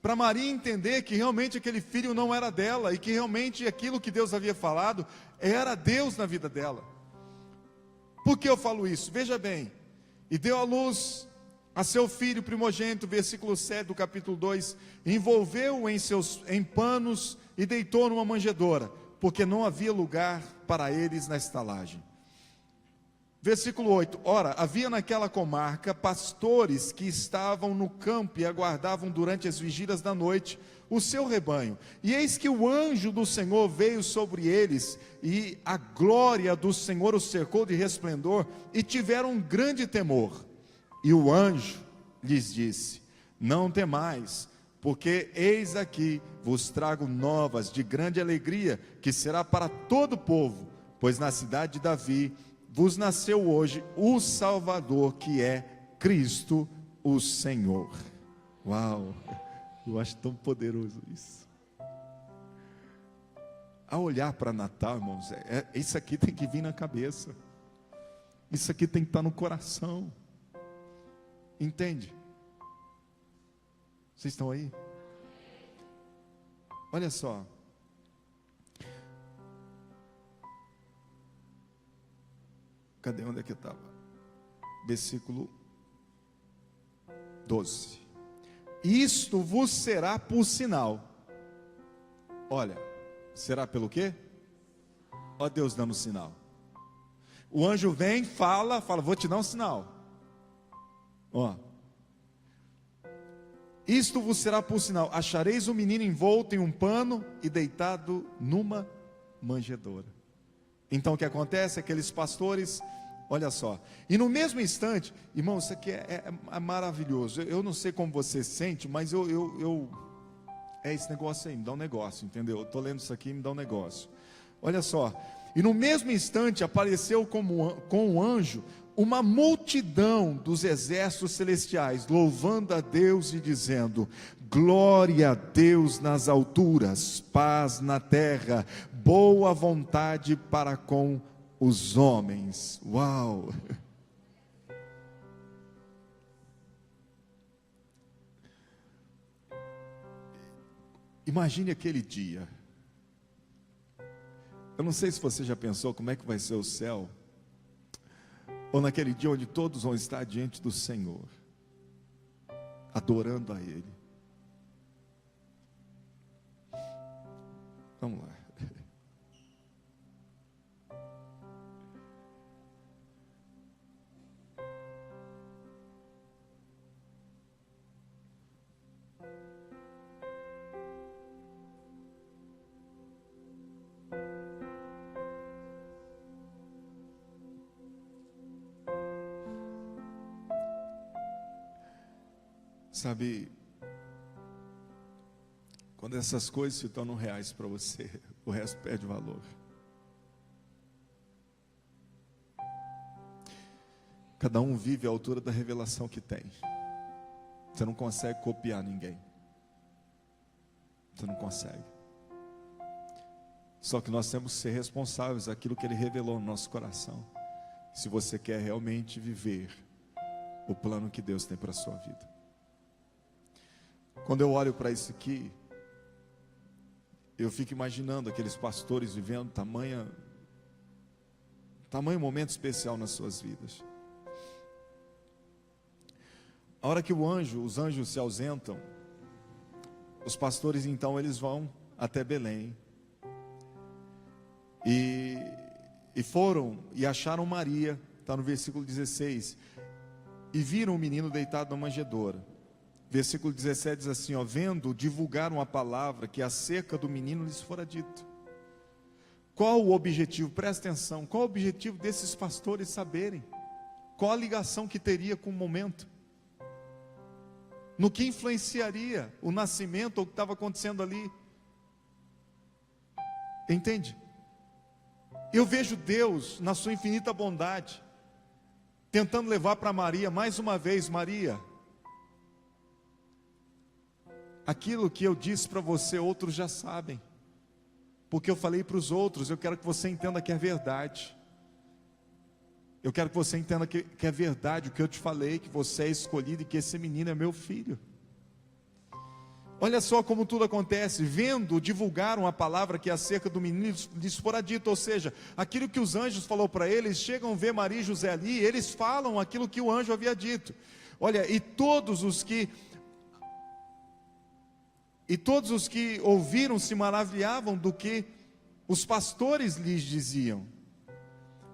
para Maria entender que realmente aquele filho não era dela, e que realmente aquilo que Deus havia falado, era Deus na vida dela. Por que eu falo isso? Veja bem, e deu à luz a seu filho primogênito, versículo 7 do capítulo 2, envolveu-o em panos e deitou numa manjedoura, porque não havia lugar para eles na estalagem. Versículo 8, ora, havia naquela comarca pastores que estavam no campo e aguardavam durante as vigílias da noite o seu rebanho, e eis que o anjo do Senhor veio sobre eles, e a glória do Senhor os cercou de resplendor, e tiveram um grande temor. E o anjo lhes disse, não temais, porque eis aqui vos trago novas de grande alegria, que será para todo o povo, pois na cidade de Davi vos nasceu hoje o Salvador, que é Cristo o Senhor. Uau, eu acho tão poderoso isso. Ao olhar para Natal, irmãos, isso aqui tem que vir na cabeça, isso aqui tem que estar no coração, entende? Vocês estão aí? Olha só, cadê, onde é que eu estava? Versículo 12. Isto vos será por sinal. Olha, será pelo quê? Ó Deus dando sinal. O anjo vem, fala, vou te dar um sinal. Ó. Isto vos será por sinal, achareis o menino envolto em um pano e deitado numa manjedoura. Então o que acontece? Aqueles pastores, olha só, e no mesmo instante, irmão, isso aqui é maravilhoso. Eu não sei como você sente, mas esse negócio aí, me dá um negócio, entendeu? Eu estou lendo isso aqui, me dá um negócio. Olha só, e no mesmo instante apareceu com um anjo uma multidão dos exércitos celestiais, louvando a Deus e dizendo, glória a Deus nas alturas, paz na terra, boa vontade para com os homens. Uau! Imagine aquele dia, Eu não sei se você já pensou como é que vai ser o céu, ou naquele dia onde todos vão estar diante do Senhor, adorando a Ele. Vamos lá. Sabe, quando essas coisas se tornam reais para você, o resto perde valor. Cada um vive à altura da revelação que tem. Você não consegue copiar ninguém. Você não consegue. Só que nós temos que ser responsáveis daquilo que Ele revelou no nosso coração. Se você quer realmente viver o plano que Deus tem para a sua vida. Quando eu olho para isso aqui, eu fico imaginando aqueles pastores vivendo tamanho momento especial nas suas vidas. A hora que os anjos se ausentam, os pastores então eles vão até Belém. E foram e acharam Maria, está no versículo 16, e viram o menino deitado na manjedoura. Versículo 17 diz assim, vendo, divulgaram a palavra que acerca do menino lhes fora dito. Qual o objetivo? Presta atenção, qual o objetivo desses pastores saberem? Qual a ligação que teria com o momento? No que influenciaria o nascimento ou o que estava acontecendo ali? Entende? Eu vejo Deus, na sua infinita bondade, tentando levar para Maria, mais uma vez, Maria, aquilo que eu disse para você, outros já sabem, porque eu falei para os outros. Eu quero que você entenda que é verdade. Eu quero que você entenda que é verdade o que eu te falei, que você é escolhido e que esse menino é meu filho. Olha só como tudo acontece. Vendo, divulgaram a palavra que acerca do menino lhes fora dito. Ou seja, aquilo que os anjos falou para eles, chegam a ver Maria e José ali, eles falam aquilo que o anjo havia dito. Olha, e todos os que ouviram se maravilhavam do que os pastores lhes diziam.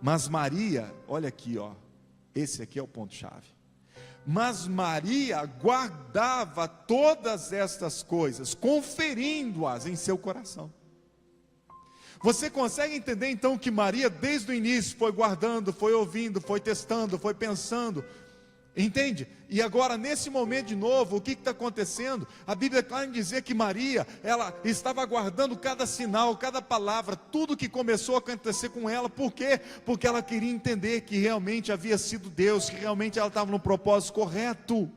Mas Maria, olha aqui, esse aqui é o ponto-chave. Mas Maria guardava todas estas coisas, conferindo-as em seu coração. Você consegue entender então que Maria desde o início foi guardando, foi ouvindo, foi testando, foi pensando? Entende? E agora nesse momento de novo, o que está acontecendo? A Bíblia é clara em dizer que Maria, ela estava aguardando cada sinal, cada palavra, tudo que começou a acontecer com ela. Por quê? Porque ela queria entender que realmente havia sido Deus, que realmente ela estava no propósito correto.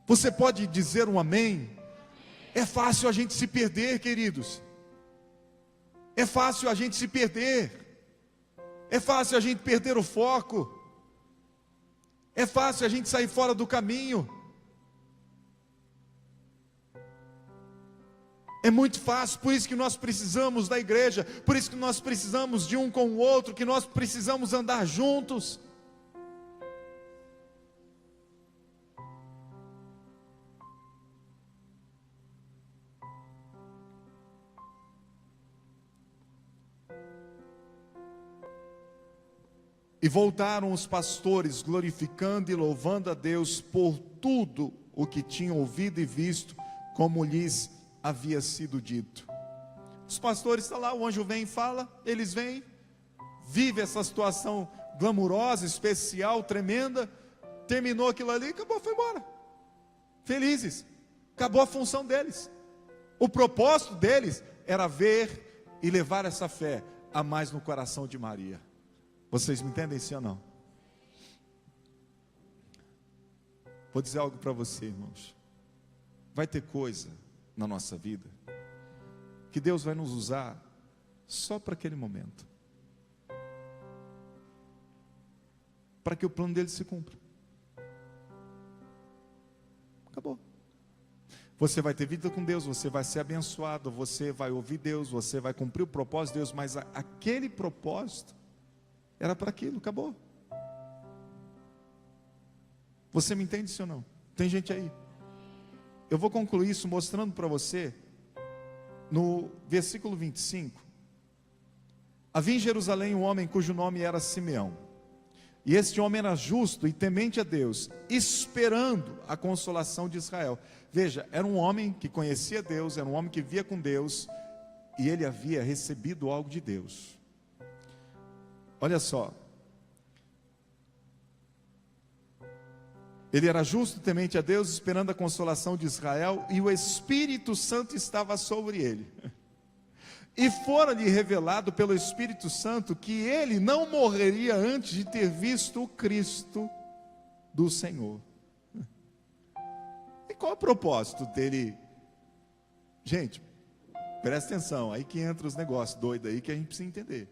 Você pode dizer um amém? É fácil a gente se perder, queridos. É fácil a gente se perder. É fácil a gente perder o foco. É fácil a gente sair fora do caminho. É muito fácil, por isso que nós precisamos da igreja, por isso que nós precisamos de um com o outro, que nós precisamos andar juntos. E voltaram os pastores, glorificando e louvando a Deus por tudo o que tinham ouvido e visto, como lhes havia sido dito. Os pastores estão lá, o anjo vem e fala, eles vêm, vivem essa situação glamurosa, especial, tremenda, terminou aquilo ali, acabou, foi embora, felizes, acabou a função deles. O propósito deles era ver e levar essa fé a mais no coração de Maria. Vocês me entendem sim ou não? Vou dizer algo para você, irmãos. Vai ter coisa na nossa vida que Deus vai nos usar só para aquele momento, para que o plano dele se cumpra. Acabou. Você vai ter vida com Deus, você vai ser abençoado, você vai ouvir Deus, você vai cumprir o propósito de Deus, mas aquele propósito era para aquilo, acabou. Você me entende, sim ou não? Tem gente aí. Eu vou concluir isso mostrando para você, no versículo 25, havia em Jerusalém um homem cujo nome era Simeão, e este homem era justo e temente a Deus, esperando a consolação de Israel. Veja, era um homem que conhecia Deus, era um homem que via com Deus, e ele havia recebido algo de Deus. Olha só, ele era justo, temente a Deus, esperando a consolação de Israel, e o Espírito Santo estava sobre ele. E fora-lhe revelado pelo Espírito Santo que ele não morreria antes de ter visto o Cristo do Senhor. E qual é o propósito dele? Gente, presta atenção, aí que entra os negócios doidos aí que a gente precisa entender.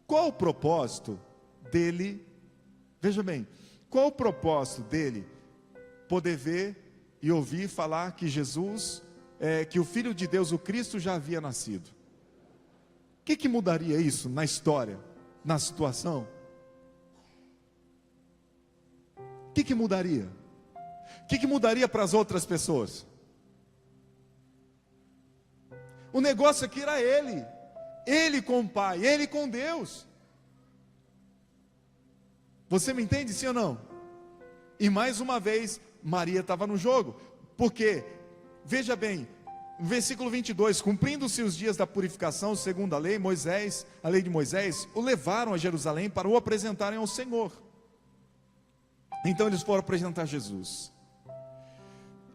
Qual o propósito dele? Veja bem, qual o propósito dele poder ver e ouvir falar que Jesus, que o Filho de Deus, o Cristo, já havia nascido? O que mudaria isso na história, na situação? O que mudaria? O que mudaria para as outras pessoas? O negócio aqui era ele com o Pai, ele com Deus. Você me entende, sim ou não? E mais uma vez, Maria estava no jogo, porque, veja bem, no versículo 22, cumprindo-se os dias da purificação, segundo a lei de Moisés, o levaram a Jerusalém para o apresentarem ao Senhor. Então eles foram apresentar Jesus.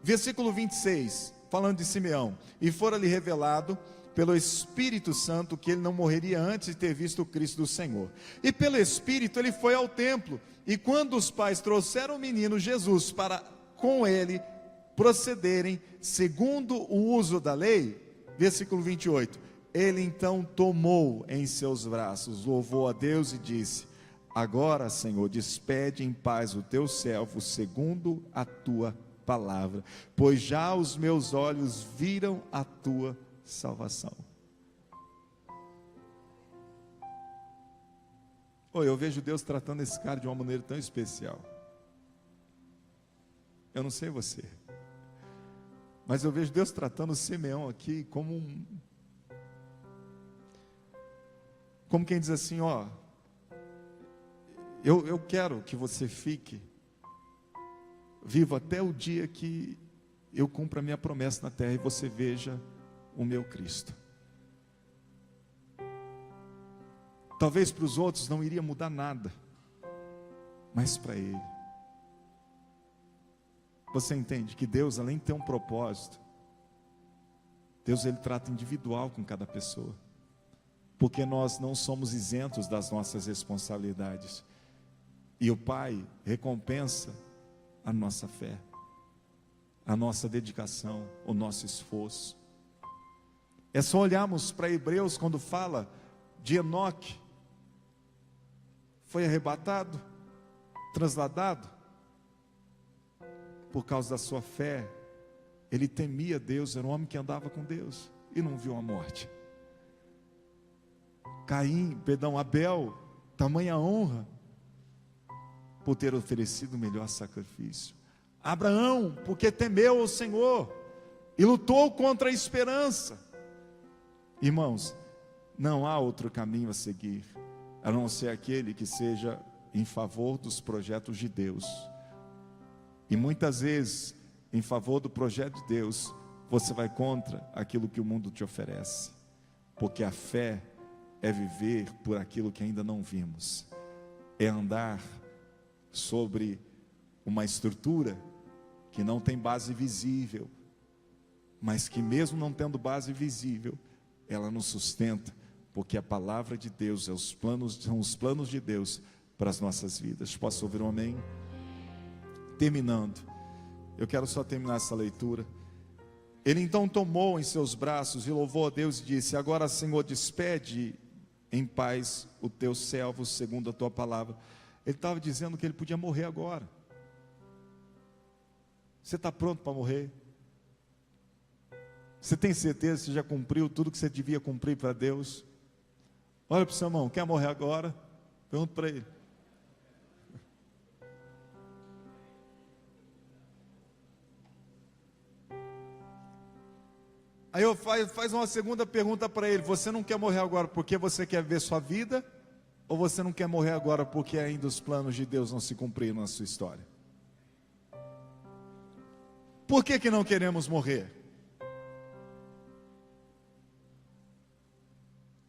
Versículo 26, falando de Simeão, e fora-lhe revelado pelo Espírito Santo que ele não morreria antes de ter visto o Cristo do Senhor. E pelo Espírito ele foi ao templo, e quando os pais trouxeram o menino Jesus para com ele procederem segundo o uso da lei, versículo 28, ele então tomou em seus braços, louvou a Deus e disse: agora, Senhor, despede em paz o teu servo segundo a tua palavra, pois já os meus olhos viram a tua salvação. Eu vejo Deus tratando esse cara de uma maneira tão especial. Eu não sei você, mas eu vejo Deus tratando o Simeão aqui como quem diz assim, eu quero que você fique vivo até o dia que eu cumpra a minha promessa na terra e você veja o meu Cristo. Talvez para os outros não iria mudar nada, mas para ele. Você entende que Deus, além de ter um propósito, Deus ele trata individual com cada pessoa, porque nós não somos isentos das nossas responsabilidades, e o Pai recompensa a nossa fé, a nossa dedicação, o nosso esforço. É só olharmos para Hebreus quando fala de Enoque, foi arrebatado, transladado, por causa da sua fé. Ele temia Deus, era um homem que andava com Deus e não viu a morte. Abel, tamanha honra por ter oferecido o melhor sacrifício. Abraão, porque temeu o Senhor e lutou contra a esperança. Irmãos, não há outro caminho a seguir, a não ser aquele que seja em favor dos projetos de Deus. E muitas vezes, em favor do projeto de Deus, você vai contra aquilo que o mundo te oferece. Porque a fé é viver por aquilo que ainda não vimos. É andar sobre uma estrutura que não tem base visível, mas que mesmo não tendo base visível, ela nos sustenta, porque a palavra de Deus são os planos de Deus para as nossas vidas. Posso ouvir um amém? Terminando, eu quero só terminar essa leitura. Ele então tomou em seus braços e louvou a Deus e disse: agora, Senhor, despede em paz o teu servo segundo a tua palavra. Ele estava dizendo que ele podia morrer agora. Você está pronto para morrer? Você tem certeza que você já cumpriu tudo que você devia cumprir para Deus? Olha para o seu irmão, quer morrer agora? Pergunta para ele. Aí eu faz uma segunda pergunta para ele: você não quer morrer agora porque você quer ver sua vida? Ou você não quer morrer agora porque ainda os planos de Deus não se cumpriram na sua história? Por que não queremos morrer?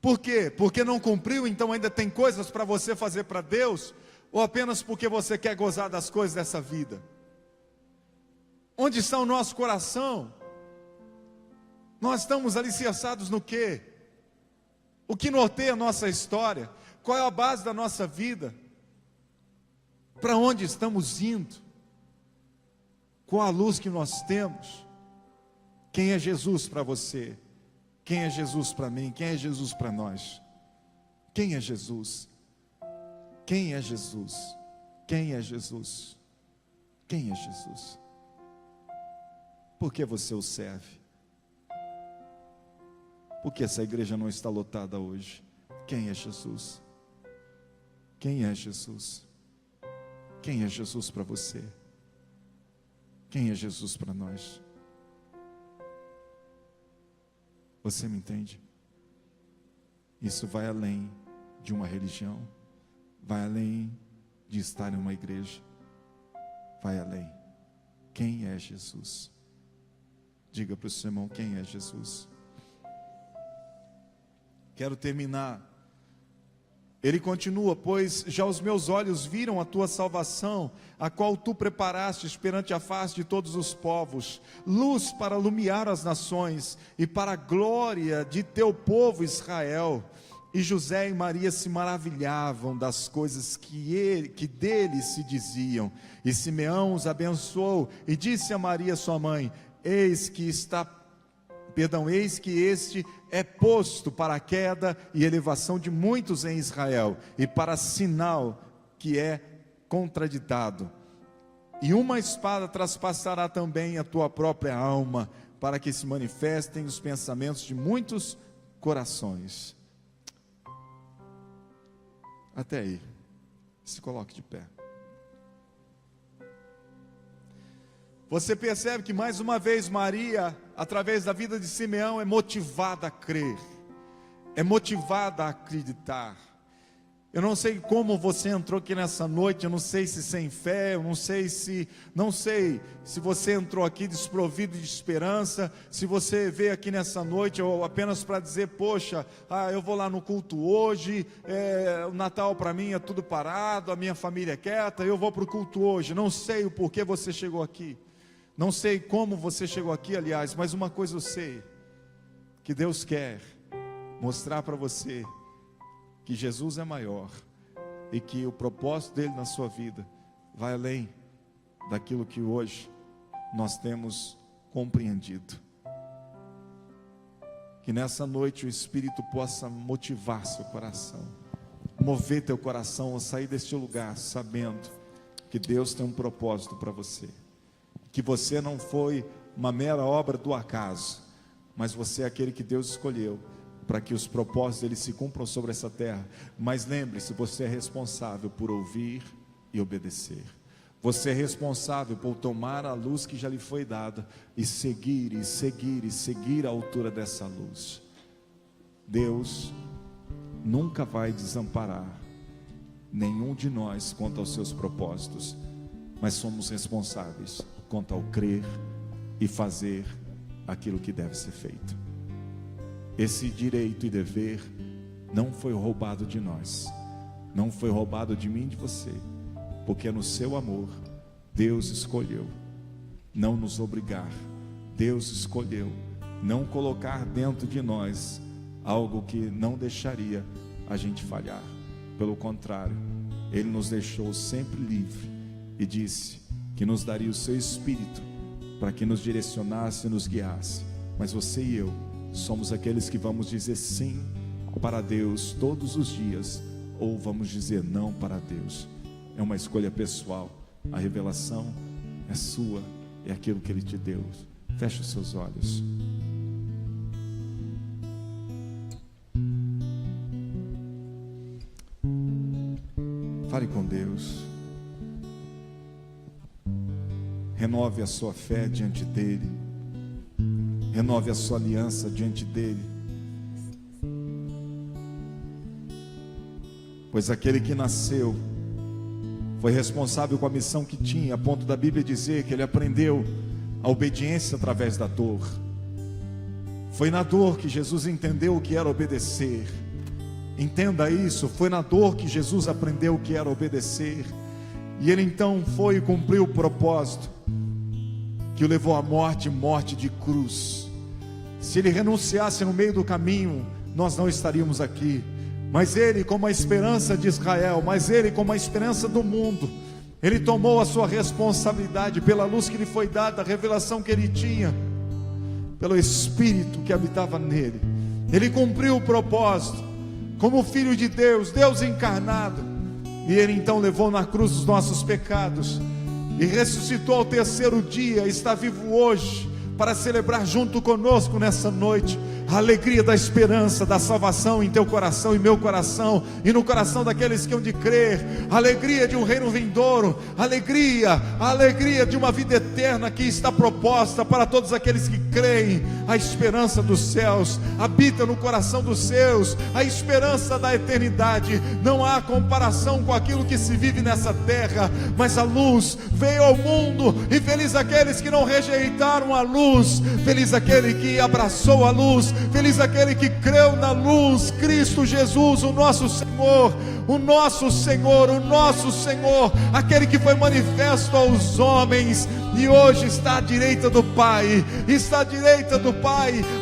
Por quê? Porque não cumpriu, então ainda tem coisas para você fazer para Deus? Ou apenas porque você quer gozar das coisas dessa vida? Onde está o nosso coração? Nós estamos alicerçados no quê? O que norteia a nossa história? Qual é a base da nossa vida? Para onde estamos indo? Qual a luz que nós temos? Quem é Jesus para você? Quem é Jesus para mim? Quem é Jesus para nós? Quem é Jesus? Quem é Jesus? Quem é Jesus? Quem é Jesus? Por que você o serve? Por que essa igreja não está lotada hoje? Quem é Jesus? Quem é Jesus? Quem é Jesus para você? Quem é Jesus para nós? Você me entende? Isso vai além de uma religião, vai além de estar em uma igreja, vai além. Quem é Jesus? Diga para o seu irmão: quem é Jesus? Quero terminar. Ele continua: pois já os meus olhos viram a tua salvação, a qual tu preparaste perante a face de todos os povos, luz para iluminar as nações, e para a glória de teu povo Israel. E José e Maria se maravilhavam das coisas que dele se diziam. E Simeão os abençoou, e disse a Maria sua mãe: eis que este é posto para a queda e elevação de muitos em Israel, e para sinal que é contraditado. E uma espada traspassará também a tua própria alma, para que se manifestem os pensamentos de muitos corações. Até aí, se coloque de pé. Você percebe que mais uma vez Maria, através da vida de Simeão, é motivada a crer, é motivada a acreditar. Eu não sei como você entrou aqui nessa noite, eu não sei se sem fé, eu não sei se você entrou aqui desprovido de esperança, se você veio aqui nessa noite ou apenas para dizer: poxa, eu vou lá no culto hoje, o Natal para mim é tudo parado, a minha família é quieta, eu vou para o culto hoje. Não sei o porquê você chegou aqui, não sei como você chegou aqui, aliás, mas uma coisa eu sei, que Deus quer mostrar para você que Jesus é maior e que o propósito dele na sua vida vai além daquilo que hoje nós temos compreendido. Que nessa noite o Espírito possa motivar seu coração, mover teu coração a sair deste lugar sabendo que Deus tem um propósito para você, que você não foi uma mera obra do acaso, mas você é aquele que Deus escolheu para que os propósitos dele se cumpram sobre essa terra. Mas lembre-se, você é responsável por ouvir e obedecer. Você é responsável por tomar a luz que já lhe foi dada e seguir, e seguir, e seguir a altura dessa luz. Deus nunca vai desamparar nenhum de nós quanto aos seus propósitos, mas somos responsáveis quanto ao crer e fazer aquilo que deve ser feito. Esse direito e dever não foi roubado de nós, não foi roubado de mim e de você, porque no seu amor Deus escolheu não nos obrigar, Deus escolheu não colocar dentro de nós algo que não deixaria a gente falhar. Pelo contrário, Ele nos deixou sempre livre e disse que nos daria o seu Espírito para que nos direcionasse e nos guiasse. Mas você e eu somos aqueles que vamos dizer sim para Deus todos os dias, ou vamos dizer não para Deus. É uma escolha pessoal. A revelação é sua, é aquilo que Ele te deu. Feche os seus olhos. Fale com Deus. Renove a sua fé diante dEle. Renove a sua aliança diante dEle. Pois aquele que nasceu foi responsável com a missão que tinha, a ponto da Bíblia dizer que ele aprendeu a obediência através da dor. Foi na dor que Jesus entendeu o que era obedecer. Entenda isso, foi na dor que Jesus aprendeu o que era obedecer. E ele então foi e cumpriu o propósito que o levou à morte, morte de cruz. Se ele renunciasse no meio do caminho, nós não estaríamos aqui. Mas ele, como a esperança de Israel, mas ele, como a esperança do mundo, ele tomou a sua responsabilidade pela luz que lhe foi dada, a revelação que ele tinha, pelo Espírito que habitava nele. Ele cumpriu o propósito, como Filho de Deus, Deus encarnado. E ele então levou na cruz os nossos pecados, e ressuscitou ao terceiro dia, está vivo hoje, para celebrar junto conosco nessa noite, a alegria da esperança, da salvação em teu coração e meu coração, e no coração daqueles que hão de crer, a alegria de um reino vindouro, a alegria de uma vida eterna que está proposta para todos aqueles que creem. A esperança dos céus habita no coração dos seus, a esperança da eternidade. Não há comparação com aquilo que se vive nessa terra, mas a luz veio ao mundo, e feliz aqueles que não rejeitaram a luz, feliz aquele que abraçou a luz, feliz aquele que creu na luz, Cristo Jesus, o nosso Senhor, o nosso Senhor, o nosso Senhor, aquele que foi manifesto aos homens, e hoje está à direita do Pai,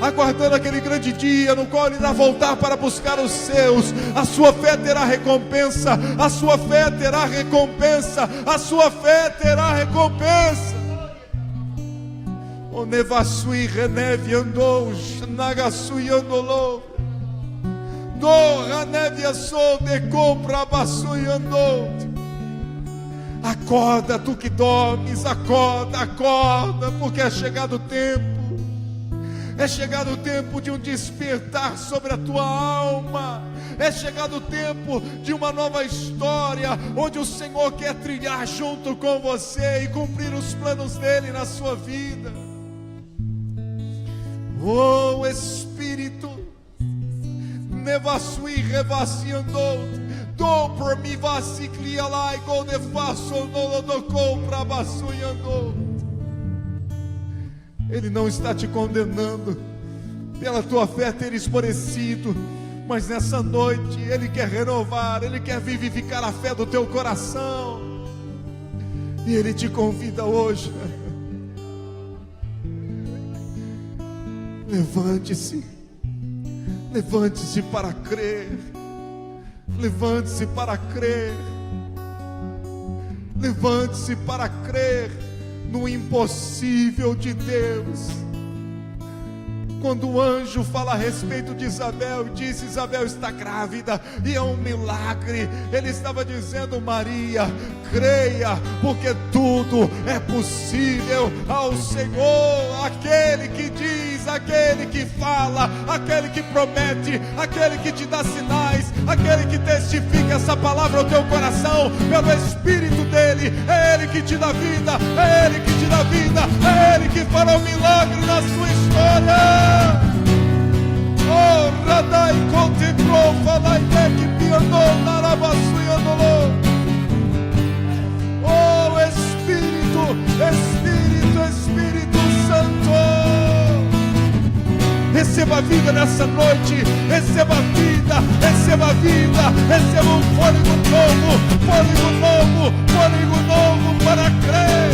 aguardando aquele grande dia, no qual ele irá voltar para buscar os seus. A sua fé terá recompensa, a sua fé terá recompensa, a sua fé terá recompensa. O nevasui reneve andou, nagasui andolou, do reneve assou, de compra basui andou. Acorda, tu que dormes, acorda, porque é chegado o tempo. É chegado o tempo de um despertar sobre a tua alma. É chegado o tempo de uma nova história, onde o Senhor quer trilhar junto com você e cumprir os planos dele na sua vida. Oh Espírito, nevasui revaciandou, do por mi vasiclia lá e com nefasso no do compra bassuiandou. Ele não está te condenando pela tua fé ter esmorecido, mas nessa noite Ele quer renovar, Ele quer vivificar a fé do teu coração, e Ele te convida hoje. Levante-se, levante-se para crer, levante-se para crer, levante-se para crer no impossível de Deus. Quando o anjo fala a respeito de Isabel, disse: Isabel está grávida, e é um milagre. Ele estava dizendo: Maria, creia, porque tudo é possível ao Senhor. Aquele que diz, aquele que fala, aquele que promete, aquele que te dá sinais, aquele que testifica essa palavra ao teu coração, pelo Espírito dele. É Ele que te dá vida, é Ele que te dá vida, é Ele que fará um milagre na sua história. Oh, Radai contemplou, falai que piandou, narabassuiandolou. Oh, Espírito Santo, receba vida nessa noite, receba vida, receba um fôlego novo para crer.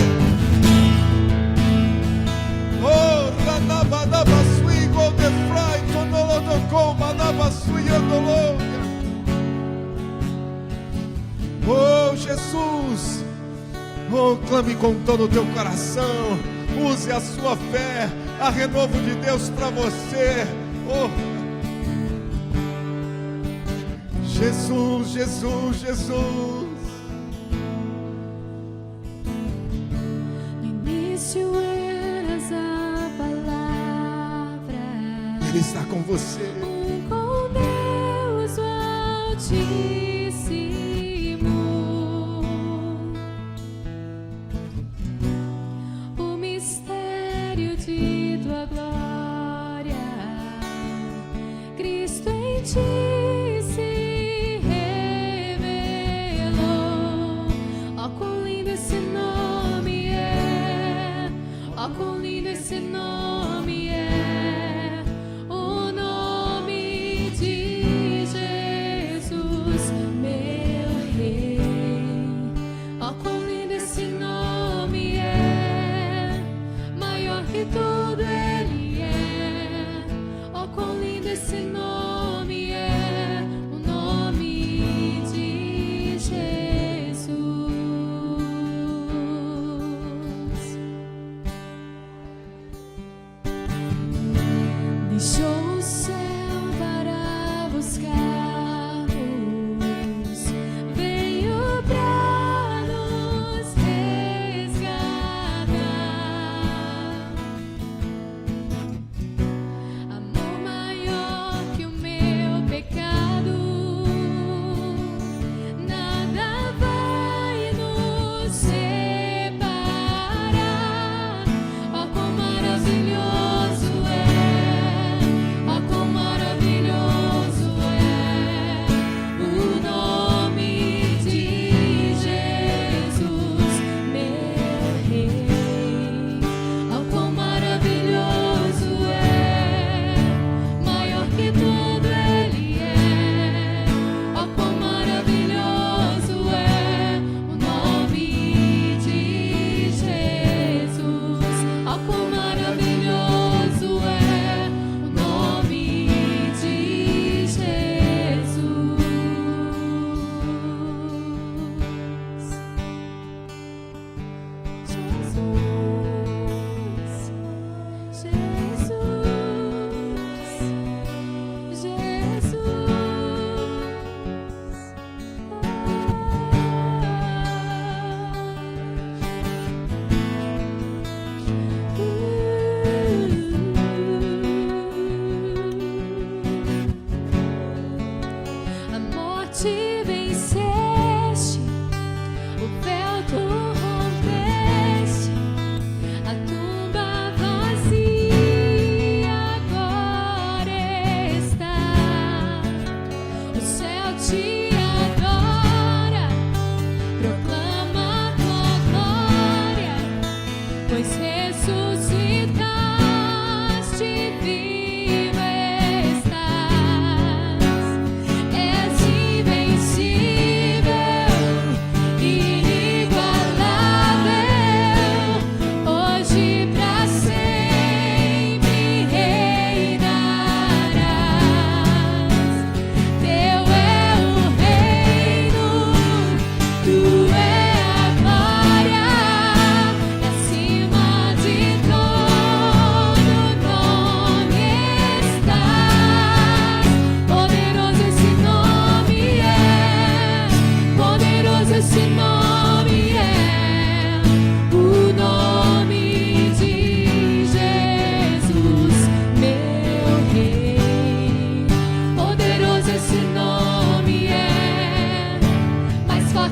Oh, Ranabadabasui, Godefrai, Tonolodocoma, Nabassuiandolou. Oh, Jesus, oh, clame com todo o teu coração, use a sua fé, a renovo de Deus para você. Oh, Jesus, Jesus, Jesus. No início eras a palavra, Ele está com você. com Deus o Altíssimo.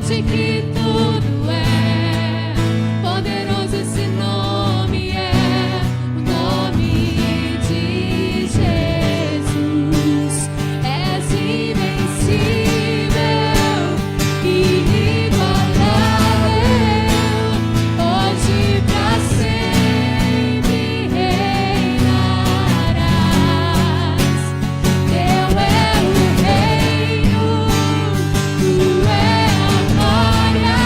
forte que tudo é, poderoso esse nome é, o nome de Jesus. És invencível, inigualável, hoje pra sempre reinarás. Teu é o reino, tu é a glória,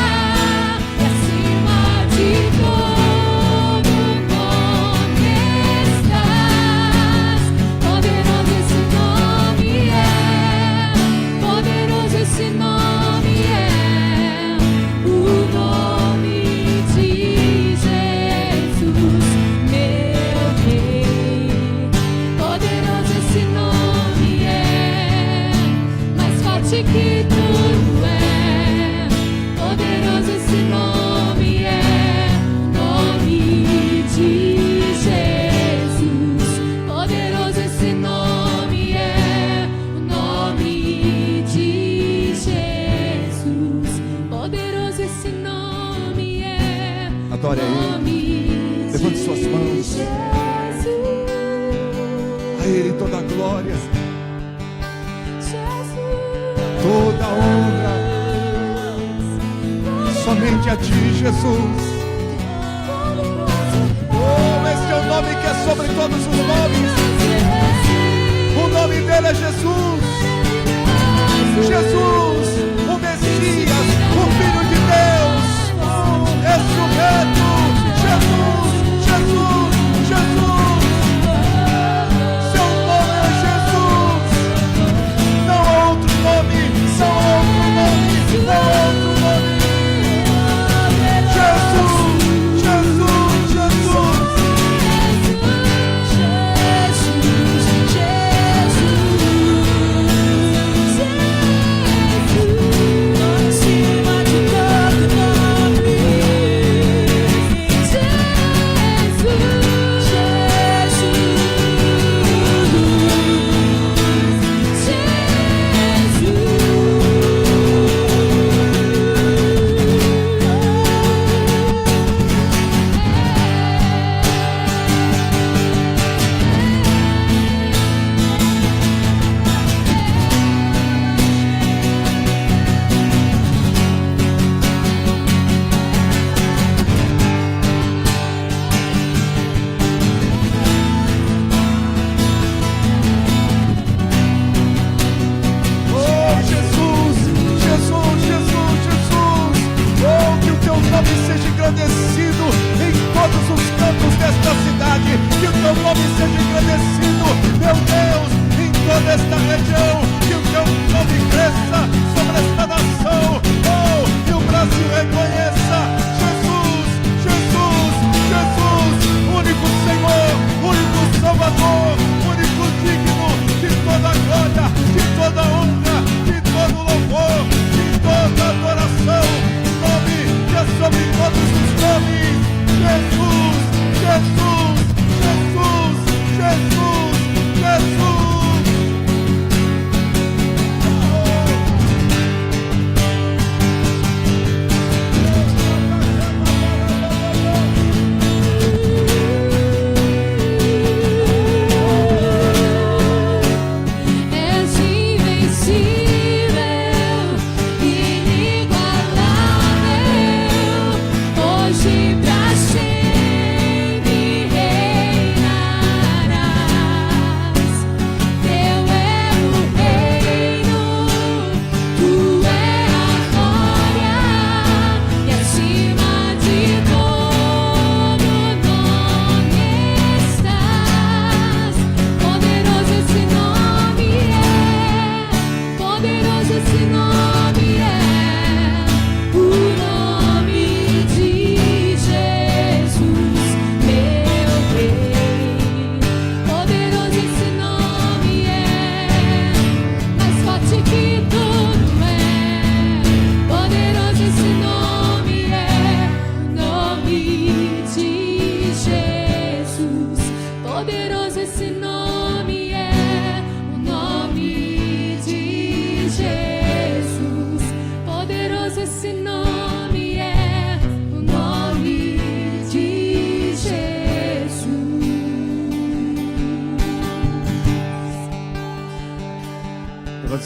e acima de todo nome estás. Poderoso esse nome é, poderoso esse nome é, o nome de Jesus, meu Rei. Poderoso esse nome é, mais forte que tudo é. Poderoso esse nome é, o nome de Jesus. Poderoso esse nome é, o nome de Jesus. Poderoso esse nome é, Adore a Ele. nome Levante de suas mãos. Jesus. A Ele toda a glória, Jesus. toda a honra, somente a Ti, Jesus. Oh, este é o nome que é sobre todos os nomes. O nome dele é Jesus. Jesus, o Messias, o Filho de Deus, ressurreto. Jesus, Jesus, Jesus. Seu nome é Jesus. Não há outro nome, não há outro nome, não há outro nome. Jesus, Jesus, Jesus. Jesus, Jesus, Jesus.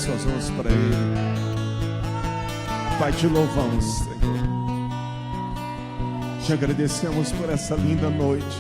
suas mãos para Ele. Pai, te louvamos, Senhor. Te agradecemos por essa linda noite.